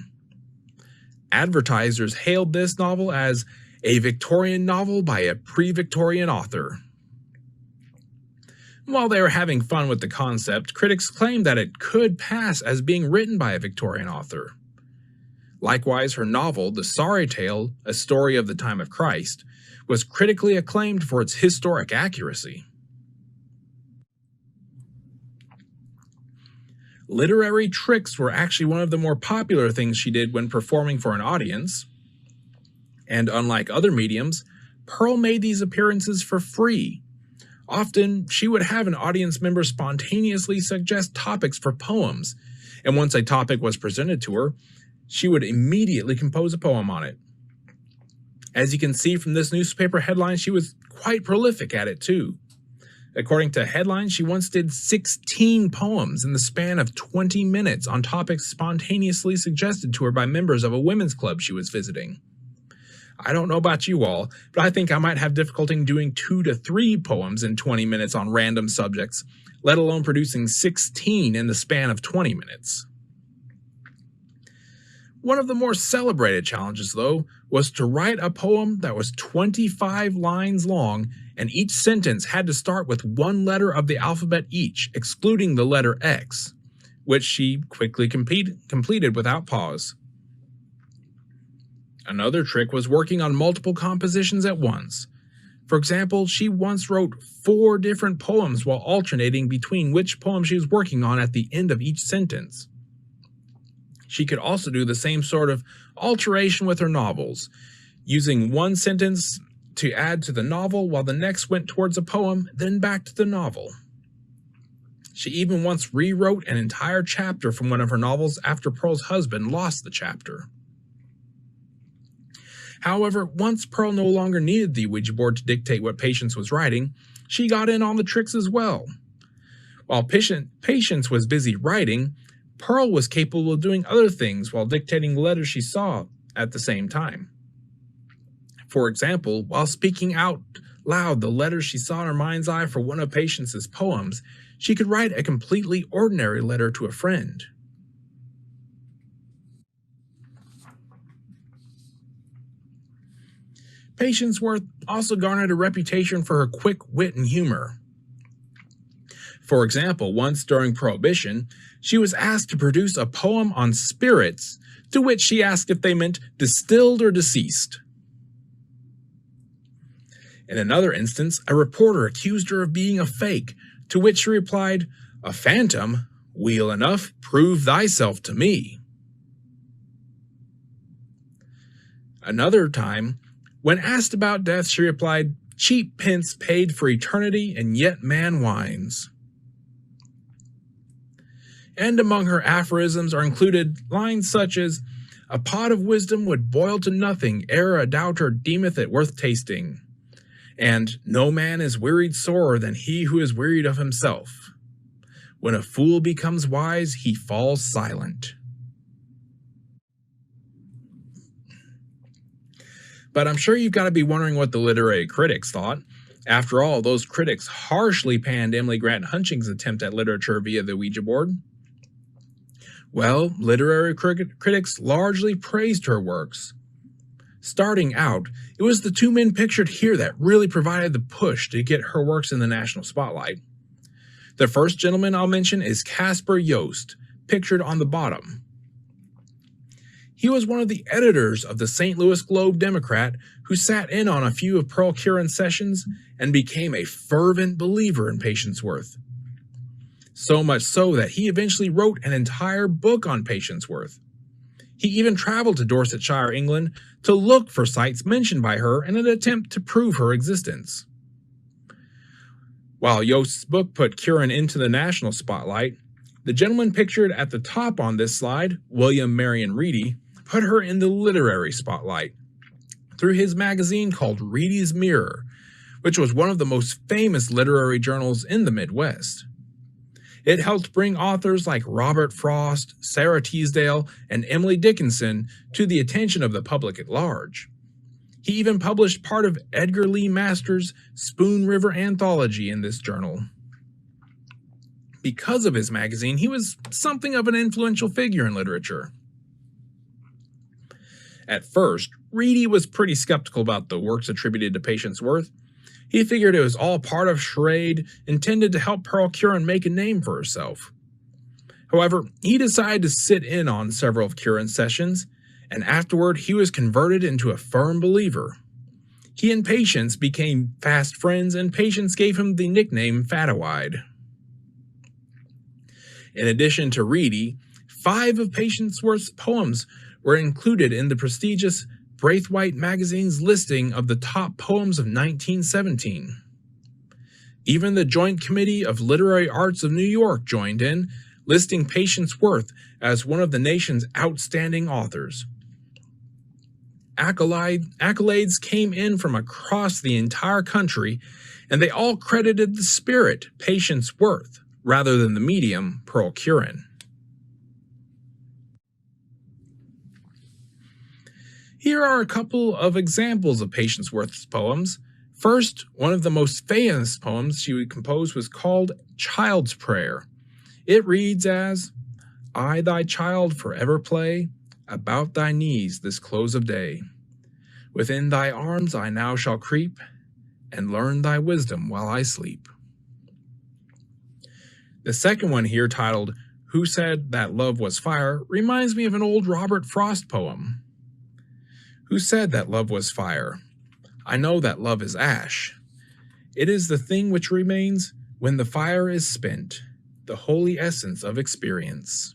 Advertisers hailed this novel as a Victorian novel by a pre-Victorian author. While they were having fun with the concept, critics claimed that it could pass as being written by a Victorian author. Likewise, her novel, The Sorry Tale, A Story of the Time of Christ, was critically acclaimed for its historic accuracy. Literary tricks were actually one of the more popular things she did when performing for an audience, and unlike other mediums, Pearl made these appearances for free. Often, she would have an audience member spontaneously suggest topics for poems, and once a topic was presented to her, she would immediately compose a poem on it. As you can see from this newspaper headline, she was quite prolific at it too. According to Headline, she once did 16 poems in the span of 20 minutes on topics spontaneously suggested to her by members of a women's club she was visiting. I don't know about you all, but I think I might have difficulty doing 2 to 3 poems in 20 minutes on random subjects, let alone producing 16 in the span of 20 minutes. One of the more celebrated challenges, though, was to write a poem that was 25 lines long, and each sentence had to start with one letter of the alphabet each, excluding the letter X, which she quickly completed without pause. Another trick was working on multiple compositions at once. For example, she once wrote 4 different poems while alternating between which poem she was working on at the end of each sentence. She could also do the same sort of alteration with her novels, using one sentence to add to the novel while the next went towards a poem, then back to the novel. She even once rewrote an entire chapter from one of her novels after Pearl's husband lost the chapter. However, once Pearl no longer needed the Ouija board to dictate what Patience was writing, she got in on the tricks as well. While Patience was busy writing, Pearl was capable of doing other things while dictating the letters she saw at the same time. For example, while speaking out loud the letters she saw in her mind's eye for one of Patience's poems, she could write a completely ordinary letter to a friend. Patience Worth also garnered a reputation for her quick wit and humor. For example, once during Prohibition, she was asked to produce a poem on spirits, to which she asked if they meant distilled or deceased. In another instance, a reporter accused her of being a fake, to which she replied, "A phantom? Weel enough, prove thyself to me." Another time, when asked about death, she replied, "Cheap pence paid for eternity, and yet man whines." And among her aphorisms are included lines such as, "A pot of wisdom would boil to nothing ere a doubter deemeth it worth tasting," and "No man is wearied sorer than he who is wearied of himself. When a fool becomes wise, he falls silent." But I'm sure you've got to be wondering what the literary critics thought. After all, those critics harshly panned Emily Grant Hutchings' attempt at literature via the Ouija board. Well, literary critics largely praised her works. Starting out, it was the two men pictured here that really provided the push to get her works in the national spotlight. The first gentleman I'll mention is Casper Yost, pictured on the bottom. He was one of the editors of the St. Louis Globe-Democrat who sat in on a few of Pearl Curran's sessions and became a fervent believer in Patience Worth. So much so that he eventually wrote an entire book on Patience Worth. He even traveled to Dorsetshire, England, to look for sites mentioned by her in an attempt to prove her existence. While Yost's book put Curran into the national spotlight, the gentleman pictured at the top on this slide, William Marion Reedy, put her in the literary spotlight through his magazine called Reedy's Mirror, which was one of the most famous literary journals in the Midwest. It helped bring authors like Robert Frost, Sarah Teasdale, and Emily Dickinson to the attention of the public at large. He even published part of Edgar Lee Masters' Spoon River Anthology in this journal. Because of his magazine, he was something of an influential figure in literature. At first, Reedy was pretty skeptical about the works attributed to Patience Worth. He figured it was all part of charade intended to help Pearl Curran make a name for herself. However, he decided to sit in on several of Curran's sessions, and afterward he was converted into a firm believer. He and Patience became fast friends, and Patience gave him the nickname Fattawide. In addition to Reedy, 5 of Patience Worth's poems were included in the prestigious Braithwaite magazine's listing of the top poems of 1917. Even the Joint Committee of Literary Arts of New York joined in, listing Patience Worth as one of the nation's outstanding authors. Accolades came in from across the entire country, and they all credited the spirit, Patience Worth, rather than the medium, Pearl Curran. Here are a couple of examples of Patience Worth's poems. First, one of the most famous poems she composed was called Child's Prayer. It reads as, "I thy child forever play, about thy knees this close of day. Within thy arms I now shall creep, and learn thy wisdom while I sleep." The second one here, titled "Who Said That Love Was Fire," reminds me of an old Robert Frost poem. "Who said that love was fire? I know that love is ash. It is the thing which remains when the fire is spent, the holy essence of experience."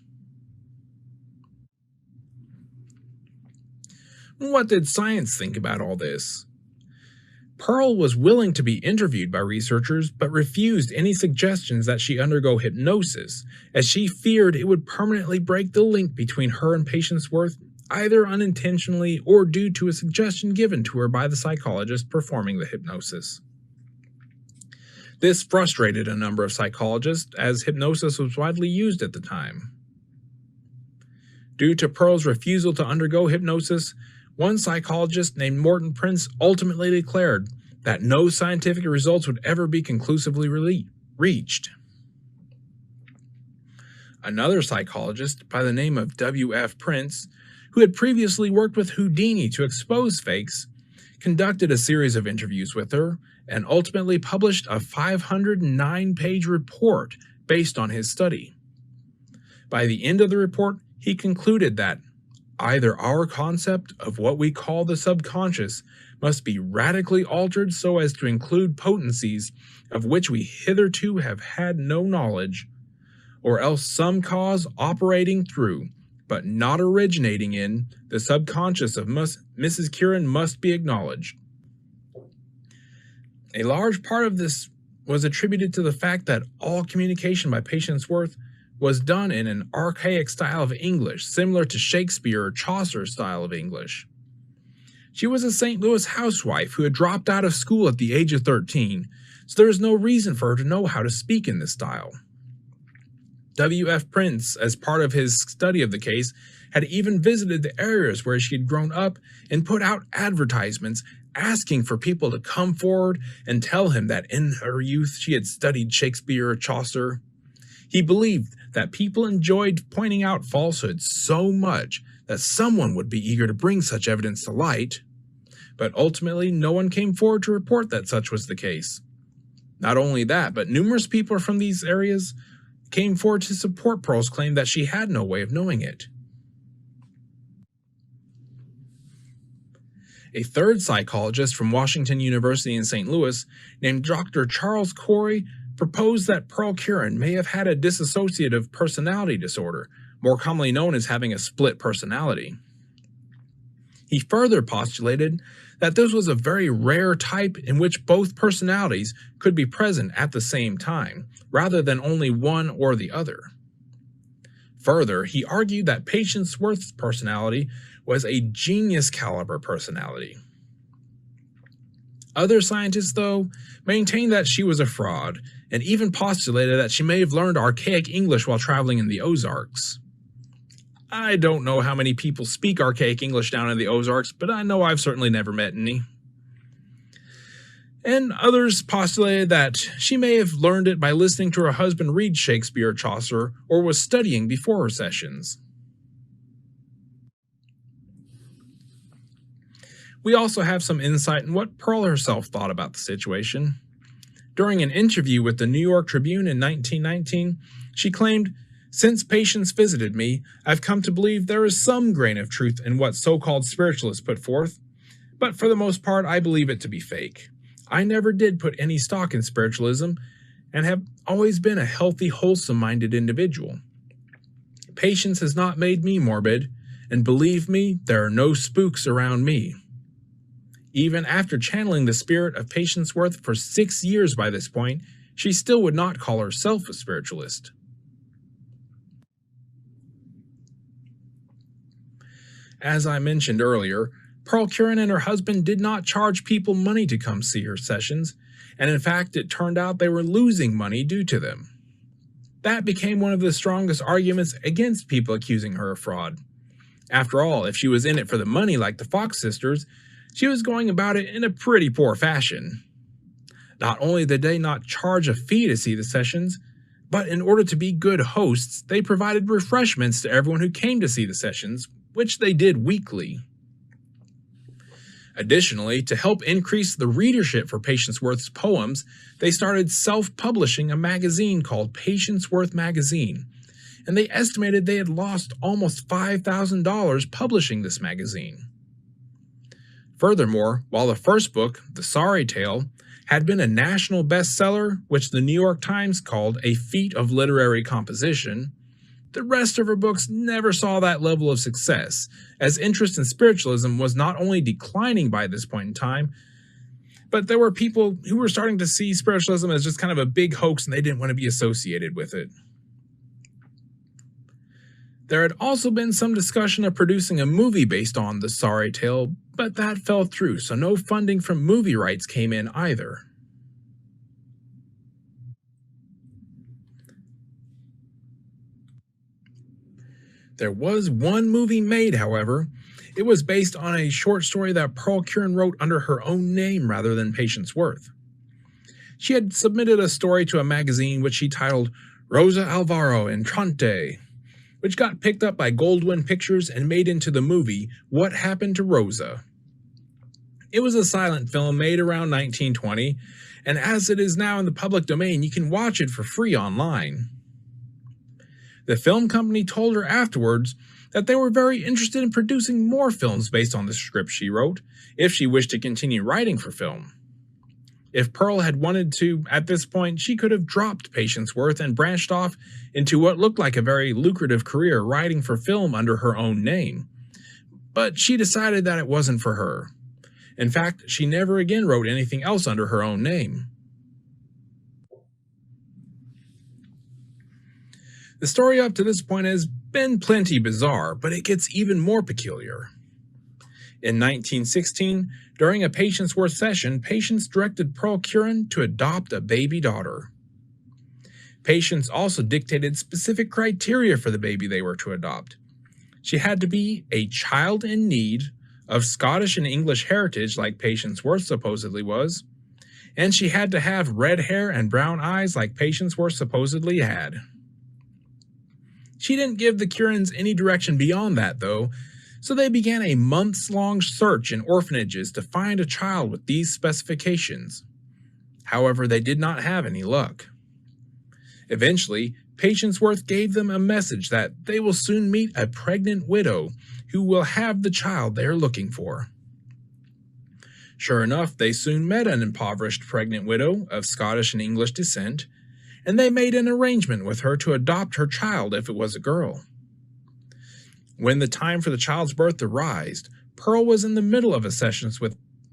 What did science think about all this? Pearl was willing to be interviewed by researchers, but refused any suggestions that she undergo hypnosis, as she feared it would permanently break the link between her and Patience Worth, either unintentionally or due to a suggestion given to her by the psychologist performing the hypnosis. This frustrated a number of psychologists, as hypnosis was widely used at the time. Due to Pearl's refusal to undergo hypnosis, One psychologist named Morton Prince ultimately declared that no scientific results would ever be conclusively reached. Another psychologist by the name of W.F. Prince, who had previously worked with Houdini to expose fakes, conducted a series of interviews with her and ultimately published a 509-page report based on his study. By the end of the report, he concluded that either our concept of what we call the subconscious must be radically altered so as to include potencies of which we hitherto have had no knowledge, or else some cause operating through, but not originating in, the subconscious of Mrs. Curran must be acknowledged. A large part of this was attributed to the fact that all communication by Patience Worth was done in an archaic style of English, similar to Shakespeare or Chaucer's style of English. She was a St. Louis housewife who had dropped out of school at the age of 13, so there was no reason for her to know how to speak in this style. W.F. Prince, as part of his study of the case, had even visited the areas where she had grown up and put out advertisements asking for people to come forward and tell him that in her youth she had studied Shakespeare or Chaucer. He believed that people enjoyed pointing out falsehoods so much that someone would be eager to bring such evidence to light, but ultimately no one came forward to report that such was the case. Not only that, but numerous people from these areas came forward to support Pearl's claim that she had no way of knowing it. A third psychologist from Washington University in St. Louis, named Dr. Charles Corey, proposed that Pearl Curran may have had a dissociative personality disorder, more commonly known as having a split personality. He further postulated that this was a very rare type in which both personalities could be present at the same time, rather than only one or the other. Further, he argued that Patience Worth's personality was a genius caliber personality. Other scientists, though, maintained that she was a fraud, and even postulated that she may have learned archaic English while traveling in the Ozarks. I don't know how many people speak archaic English down in the Ozarks, but I know I've certainly never met any. And others postulated that she may have learned it by listening to her husband read Shakespeare or Chaucer, or was studying before her sessions. We also have some insight in what Pearl herself thought about the situation. During an interview with the New York Tribune in 1919, she claimed, "Since Patience visited me, I've come to believe there is some grain of truth in what so-called spiritualists put forth, but for the most part I believe it to be fake. I never did put any stock in spiritualism, and have always been a healthy, wholesome-minded individual. Patience has not made me morbid, and believe me, there are no spooks around me." Even after channeling the spirit of Patience Worth for 6 years by this point, she still would not call herself a spiritualist. As I mentioned earlier, Pearl Curran and her husband did not charge people money to come see her sessions, and in fact it turned out they were losing money due to them. That became one of the strongest arguments against people accusing her of fraud. After all, if she was in it for the money like the Fox sisters, she was going about it in a pretty poor fashion. Not only did they not charge a fee to see the sessions, but in order to be good hosts, they provided refreshments to everyone who came to see the sessions, which they did weekly. Additionally, to help increase the readership for Patience Worth's poems, they started self-publishing a magazine called Patience Worth Magazine, and they estimated they had lost almost $5,000 publishing this magazine. Furthermore, while the first book, The Sorry Tale, had been a national bestseller, which the New York Times called a feat of literary composition, the rest of her books never saw that level of success, as interest in spiritualism was not only declining by this point in time, but there were people who were starting to see spiritualism as just kind of a big hoax and they didn't want to be associated with it. There had also been some discussion of producing a movie based on The Sorry Tale, but that fell through, so no funding from movie rights came in either. There was one movie made, however, It was based on a short story that Pearl Curran wrote under her own name rather than Patience Worth. She had submitted a story to a magazine which she titled Rosa Alvaro Entrante, which got picked up by Goldwyn Pictures and made into the movie What Happened to Rosa. It was a silent film made around 1920, and as it is now in the public domain, you can watch it for free online. The film company told her afterwards that they were very interested in producing more films based on the script she wrote, if she wished to continue writing for film. If Pearl had wanted to, at this point, she could have dropped Patience Worth and branched off into what looked like a very lucrative career writing for film under her own name. But she decided that it wasn't for her. In fact, she never again wrote anything else under her own name. The story up to this point has been plenty bizarre, but it gets even more peculiar. In 1916, during a Patience Worth session, Patience directed Pearl Curran to adopt a baby daughter. Patience also dictated specific criteria for the baby they were to adopt. She had to be a child in need, of Scottish and English heritage like Patience Worth supposedly was, and she had to have red hair and brown eyes like Patience Worth supposedly had. She didn't give the Currans any direction beyond that, though, so they began a months-long search in orphanages to find a child with these specifications. However, they did not have any luck. Eventually, Patience Worth gave them a message that they will soon meet a pregnant widow who will have the child they are looking for. Sure enough, they soon met an impoverished pregnant widow of Scottish and English descent, and they made an arrangement with her to adopt her child if it was a girl. When the time for the child's birth arrived, Pearl was in the middle of a session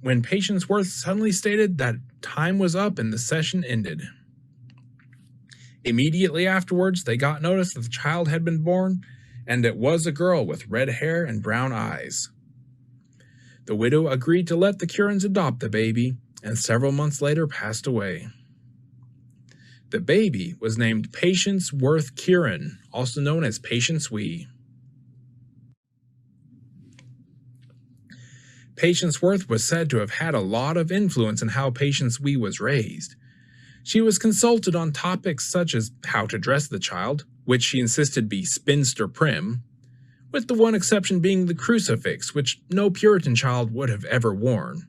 when Patience Worth suddenly stated that time was up and the session ended. Immediately afterwards, they got notice that the child had been born, and it was a girl with red hair and brown eyes. The widow agreed to let the Currans adopt the baby, and several months later passed away. The baby was named Patience Worth Curran, also known as Patience Wee. Patience Worth was said to have had a lot of influence in how Patience Wee was raised. She was consulted on topics such as how to dress the child, which she insisted be spinster prim, with the one exception being the crucifix, which no Puritan child would have ever worn.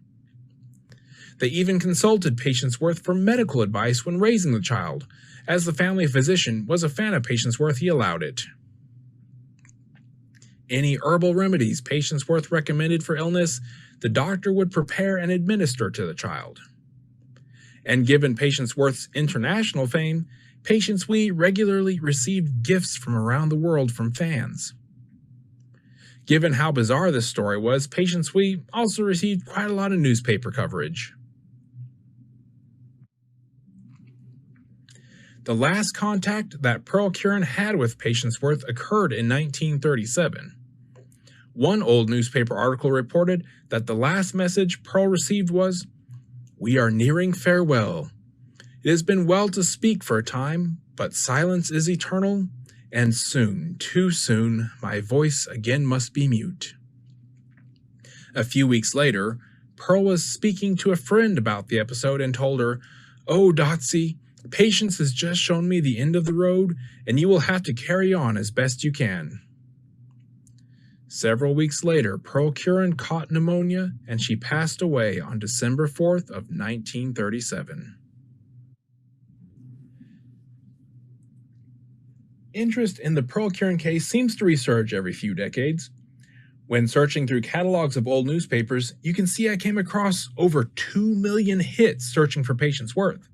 They even consulted Patience Worth for medical advice when raising the child. As the family physician was a fan of Patience Worth, he allowed it. Any herbal remedies Patience Worth recommended for illness, the doctor would prepare and administer to the child. And given Patience Worth's international fame, Patience Wee regularly received gifts from around the world from fans. Given how bizarre this story was, Patience Wee also received quite a lot of newspaper coverage. The last contact that Pearl Curran had with Patience Worth occurred in 1937. One old newspaper article reported that the last message Pearl received was, "We are nearing farewell. It has been well to speak for a time, but silence is eternal, and soon, too soon, my voice again must be mute." A few weeks later, Pearl was speaking to a friend about the episode and told her, "Oh, Dotsy, Patience has just shown me the end of the road, and you will have to carry on as best you can." Several weeks later, Pearl Curran caught pneumonia, and she passed away on December 4th of 1937. Interest in the Pearl Curran case seems to resurge every few decades. When searching through catalogs of old newspapers, you can see I came across over 2 million hits searching for Patience Worth.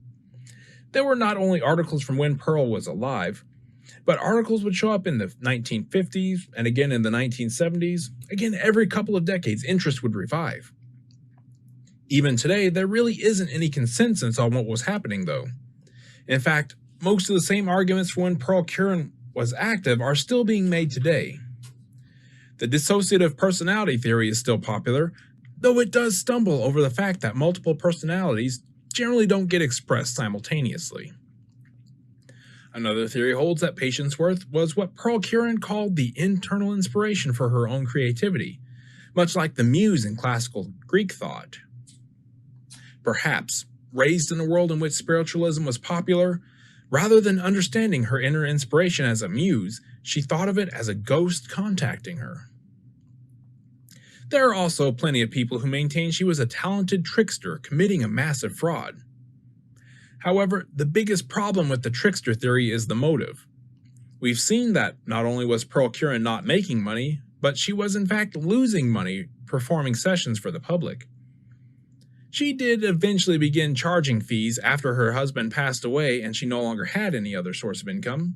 There were not only articles from when Pearl was alive, but articles would show up in the 1950s and again in the 1970s. Again, every couple of decades, interest would revive. Even today, there really isn't any consensus on what was happening, though. In fact, most of the same arguments for when Pearl Curran was active are still being made today. The dissociative personality theory is still popular, though it does stumble over the fact that multiple personalities generally don't get expressed simultaneously. Another theory holds that Patience Worth was what Pearl Curran called the internal inspiration for her own creativity, much like the muse in classical Greek thought. Perhaps, raised in a world in which spiritualism was popular, rather than understanding her inner inspiration as a muse, she thought of it as a ghost contacting her. There are also plenty of people who maintain she was a talented trickster committing a massive fraud. However, the biggest problem with the trickster theory is the motive. We've seen that not only was Pearl Curran not making money, but she was in fact losing money performing sessions for the public. She did eventually begin charging fees after her husband passed away and she no longer had any other source of income.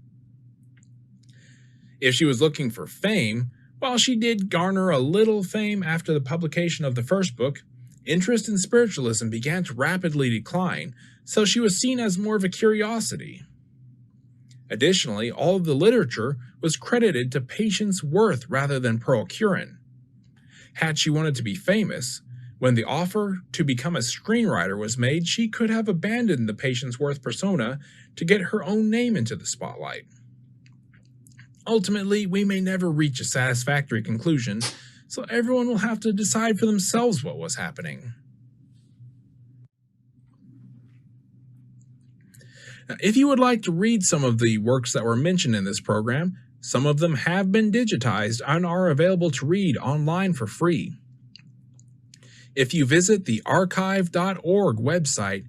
If she was looking for fame, while she did garner a little fame after the publication of the first book, interest in spiritualism began to rapidly decline, so she was seen as more of a curiosity. Additionally, all of the literature was credited to Patience Worth rather than Pearl Curran. Had she wanted to be famous, when the offer to become a screenwriter was made, she could have abandoned the Patience Worth persona to get her own name into the spotlight. Ultimately, we may never reach a satisfactory conclusion, so everyone will have to decide for themselves what was happening. Now, if you would like to read some of the works that were mentioned in this program, some of them have been digitized and are available to read online for free. If you visit the archive.org website,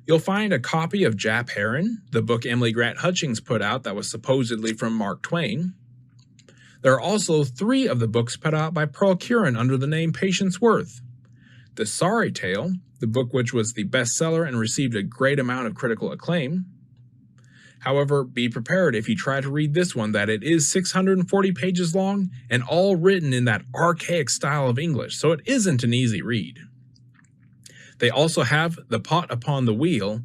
you'll find a copy of Jap Heron, the book Emily Grant Hutchings put out that was supposedly from Mark Twain. There are also 3 of the books put out by Pearl Curran under the name Patience Worth. The Sorry Tale, the book which was the bestseller and received a great amount of critical acclaim. However, be prepared if you try to read this one that it is 640 pages long and all written in that archaic style of English, so it isn't an easy read. They also have The Pot Upon the Wheel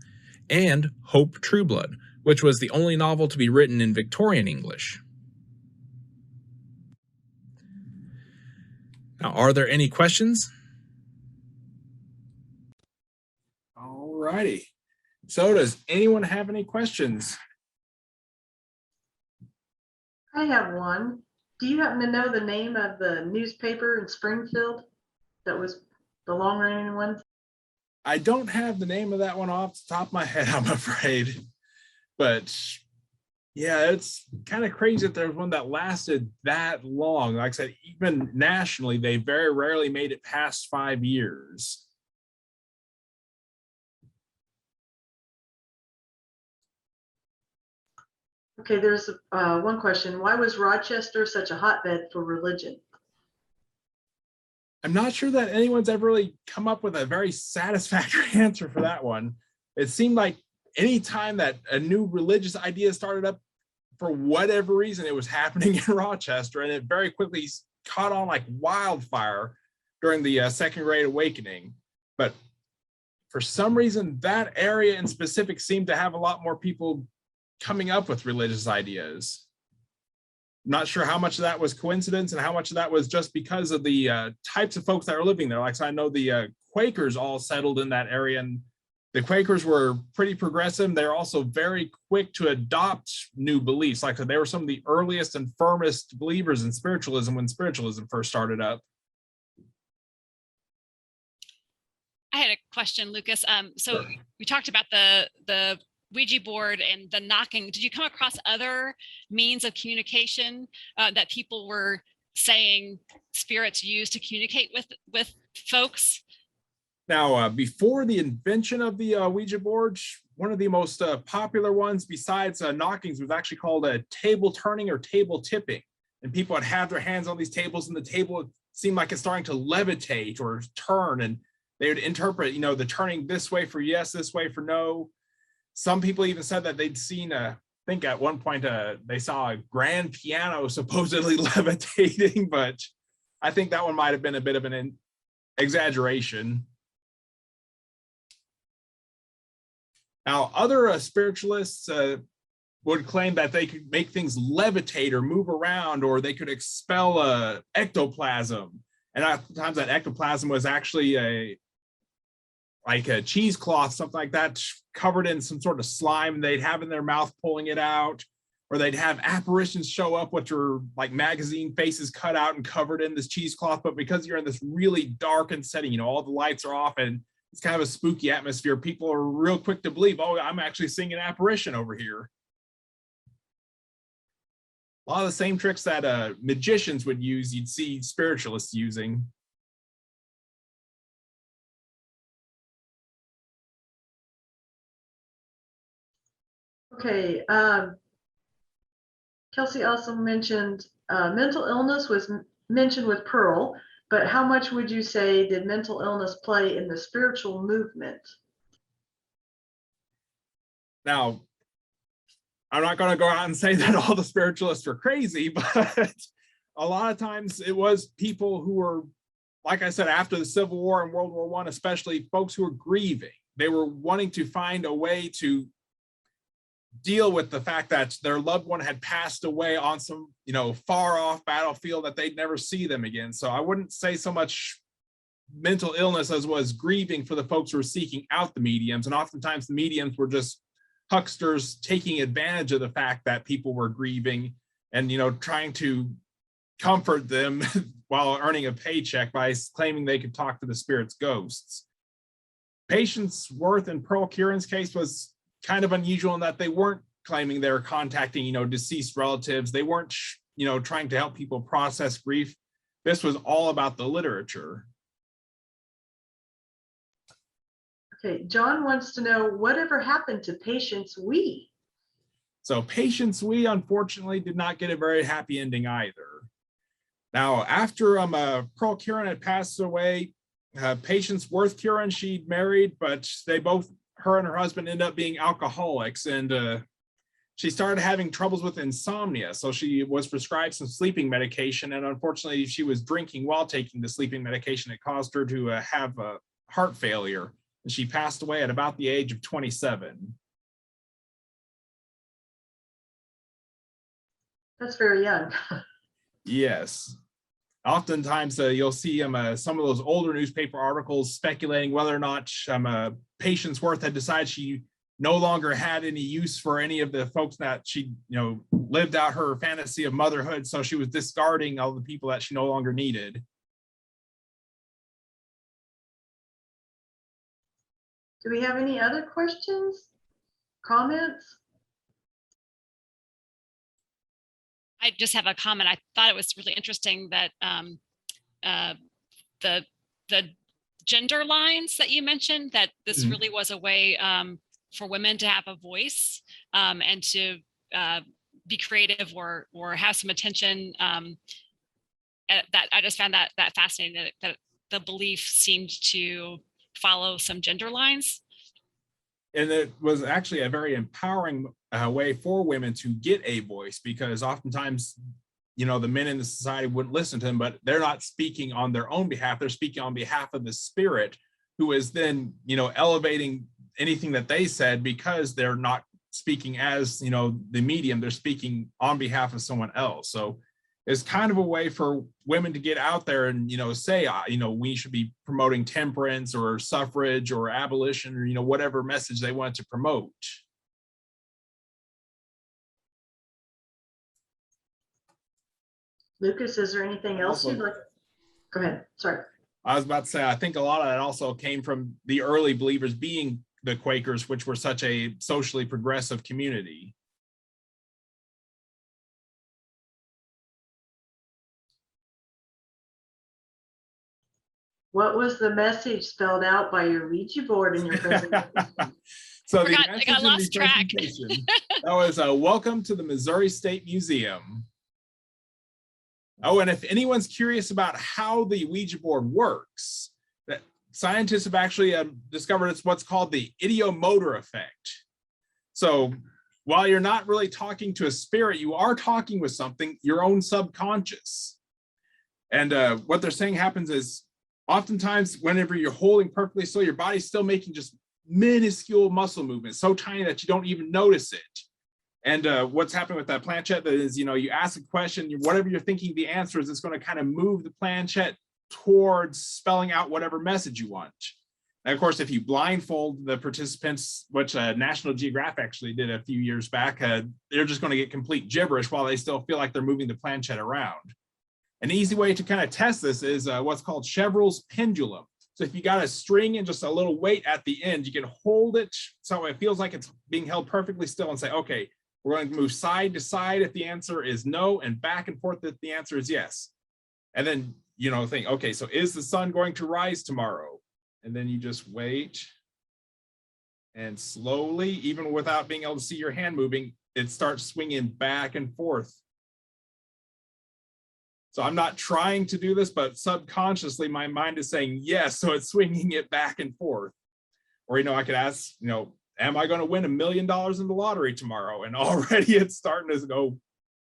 and Hope Trueblood, which was the only novel to be written in Victorian English. Now, are there any questions? All righty. So does anyone have any questions? I have one. Do you happen to know the name of the newspaper in Springfield that was the long-running one? I don't have the name of that one off the top of my head, I'm afraid. But yeah, it's kind of crazy that there's one that lasted that long. Like I said, even nationally, they very rarely made it past 5 years. Okay, there's one question. Why was Rochester such a hotbed for religion? I'm not sure that anyone's ever really come up with a very satisfactory answer for that one. It seemed like any time that a new religious idea started up, for whatever reason, it was happening in Rochester, and it very quickly caught on like wildfire during the Second Great Awakening. But for some reason, that area in specific seemed to have a lot more people coming up with religious ideas. I'm not sure how much of that was coincidence and how much of that was just because of the types of folks that were living there. Like, so I know the Quakers all settled in that area, and the Quakers were pretty progressive. They're also very quick to adopt new beliefs. Like, so they were some of the earliest and firmest believers in spiritualism when spiritualism first started up. I had a question, Lucas. So we talked about the Ouija board and the knocking. Did you come across other means of communication that people were saying spirits use to communicate with folks? Now, before the invention of the Ouija board, one of the most popular ones besides knockings was actually called a table turning or table tipping. And people would have their hands on these tables, and the table would seem like it's starting to levitate or turn, and they would interpret, the turning this way for yes, this way for no. Some people even said that they'd seen I think at one point they saw a grand piano supposedly levitating, but I think that one might have been a bit of an exaggeration. Now, other spiritualists would claim that they could make things levitate or move around, or they could expel ectoplasm. And oftentimes that ectoplasm was actually like a cheesecloth, something like that, covered in some sort of slime they'd have in their mouth, pulling it out. or they'd have apparitions show up, which are like magazine faces cut out and covered in this cheesecloth. But because you're in this really darkened setting, you know, all the lights are off and it's kind of a spooky atmosphere, people are real quick to believe, oh, I'm actually seeing an apparition over here. A lot of the same tricks that magicians would use, you'd see spiritualists using. Okay. Kelsey also mentioned mental illness was mentioned with Pearl, but how much would you say did mental illness play in the spiritual movement? Now, I'm not going to go out and say that all the spiritualists are crazy, but a lot of times it was people who were, like I said, after the Civil War and World War I, especially folks who were grieving. They were wanting to find a way to deal with the fact that their loved one had passed away on some, you know, far off battlefield that they'd never see them again. So I wouldn't say so much mental illness as was grieving for the folks who were seeking out the mediums. And oftentimes the mediums were just hucksters taking advantage of the fact that people were grieving and, you know, trying to comfort them while earning a paycheck by claiming they could talk to the spirit's ghosts. Patience Worth and Pearl Curran's case was kind of unusual in that they weren't claiming they were contacting, you know, deceased relatives. They weren't, you know, trying to help people process grief. This was all about the literature. Okay, John wants to know whatever happened to Patience Wee. So Patience Wee, unfortunately, did not get a very happy ending either. Now, after Pearl Curran had passed away, Patience Worth Curran, she'd married, but they both, her and her husband, ended up being alcoholics, and she started having troubles with insomnia. So she was prescribed some sleeping medication, and unfortunately, she was drinking while taking the sleeping medication. It caused her to have a heart failure, and she passed away at about the age of 27. That's very young. Yes. Oftentimes you'll see some of those older newspaper articles speculating whether or not Patience Worth had decided she no longer had any use for any of the folks that she, you know, lived out her fantasy of motherhood. So she was discarding all the people that she no longer needed. Do we have any other questions, comments? I just have a comment. I thought it was really interesting that the gender lines that you mentioned, that this really was a way for women to have a voice and to be creative or have some attention. That I just found that fascinating, that the belief seemed to follow some gender lines. And it was actually a very empowering way for women to get a voice, because oftentimes, you know, the men in the society wouldn't listen to them, but they're not speaking on their own behalf. They're speaking on behalf of the spirit, who is then, you know, elevating anything that they said, because they're not speaking as, you know, the medium, they're speaking on behalf of someone else. So it's kind of a way for women to get out there and, you know, say, you know, we should be promoting temperance or suffrage or abolition, or, you know, whatever message they want to promote. Lucas, is there anything else you'd like? Go ahead. Sorry. I was about to say, I think a lot of that also came from the early believers being the Quakers, which were such a socially progressive community. What was the message spelled out by your Ouija board in your presentation? So I got lost track. That was welcome to the Missouri State Museum. Oh, and if anyone's curious about how the Ouija board works, that scientists have actually discovered it's what's called the idiomotor effect. So while you're not really talking to a spirit, you are talking with something, your own subconscious. And what they're saying happens is, oftentimes whenever you're holding perfectly still, your body's still making just minuscule muscle movements, so tiny that you don't even notice it. And what's happening with that planchette is, you know, you ask a question, whatever you're thinking the answer is, it's going to kind of move the planchette towards spelling out whatever message you want. And of course, if you blindfold the participants, which National Geographic actually did a few years back, they're just going to get complete gibberish while they still feel like they're moving the planchette around. An easy way to kind of test this is what's called Chevreul's pendulum. So if you got a string and just a little weight at the end, you can hold it so it feels like it's being held perfectly still and say, okay, we're going to move side to side if the answer is no, and back and forth if the answer is yes. And then, you know, think, okay, so is the sun going to rise tomorrow? And then you just wait, and slowly, even without being able to see your hand moving, it starts swinging back and forth. So I'm not trying to do this, but subconsciously my mind is saying yes, so it's swinging it back and forth. Or, you know, I could ask, you know, am I going to win $1 million in the lottery tomorrow? And already it's starting to go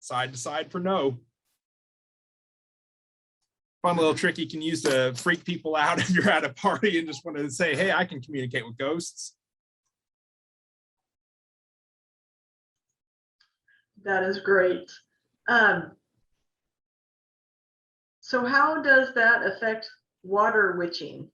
side to side for no. Fun little trick you can use to freak people out if you're at a party and just want to say, hey, I can communicate with ghosts. That is great. So how does that affect water witching?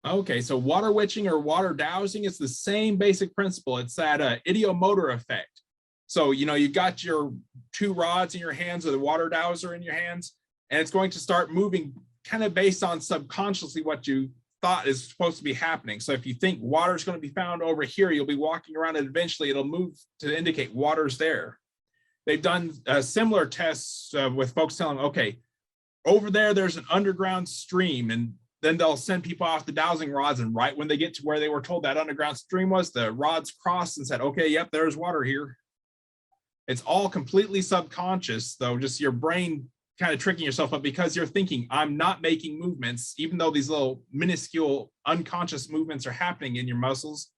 Okay, so water witching or water dowsing is the same basic principle. It's that idiomotor effect. So, you know, you've got your 2 rods in your hands or the water dowser in your hands, and it's going to start moving kind of based on subconsciously what you thought is supposed to be happening. So if you think water is going to be found over here, you'll be walking around and eventually it'll move to indicate water's there. They've done similar tests with folks telling them, okay, over there, there's an underground stream, and then they'll send people off the dowsing rods, and right when they get to where they were told that underground stream was, the rods crossed and said, okay, yep, there's water here. It's all completely subconscious, though, just your brain kind of tricking yourself up because you're thinking, I'm not making movements, even though these little minuscule unconscious movements are happening in your muscles.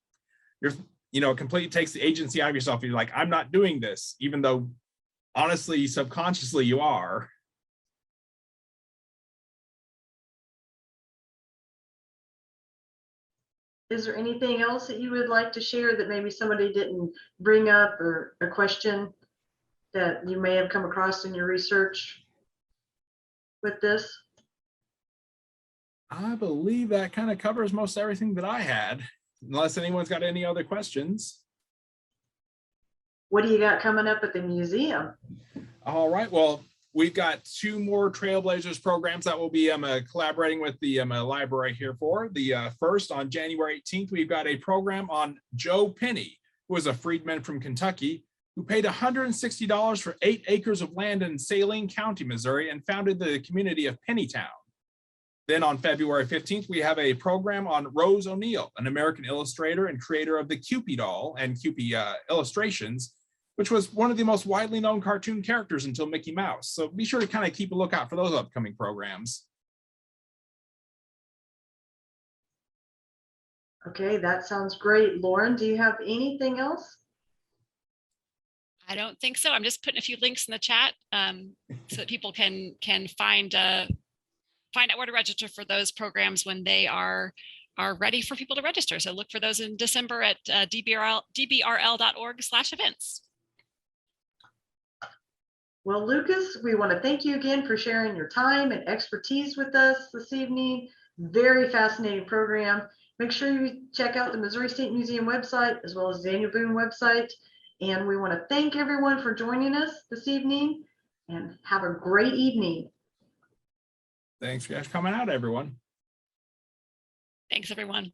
You're, you know, it completely takes the agency out of yourself. You're like, I'm not doing this, even though honestly, subconsciously you are. Is there anything else that you would like to share that maybe somebody didn't bring up, or a question that you may have come across in your research with this? I believe that kind of covers most everything that I had, unless anyone's got any other questions. What do you got coming up at the museum? All right, well, we've got 2 more Trailblazers programs that we'll be collaborating with the library here for. The first, on January 18th, we've got a program on Joe Penny, who was a freedman from Kentucky, who paid $160 for 8 acres of land in Saline County, Missouri, and founded the community of Pennytown. Then on February 15th, we have a program on Rose O'Neill, an American illustrator and creator of the Cupid doll and Cupid illustrations, which was one of the most widely known cartoon characters until Mickey Mouse. So be sure to kind of keep a lookout for those upcoming programs. Okay, that sounds great. Lauren, do you have anything else? I don't think so. I'm just putting a few links in the chat so that people can find out where to register for those programs when they are ready for people to register. So look for those in December at dbrl.org/events. Well, Lucas, we want to thank you again for sharing your time and expertise with us this evening. Very fascinating program. Make sure you check out the Missouri State Museum website as well as Daniel Boone website. And we want to thank everyone for joining us this evening, and have a great evening. Thanks for coming out, everyone. Thanks, everyone.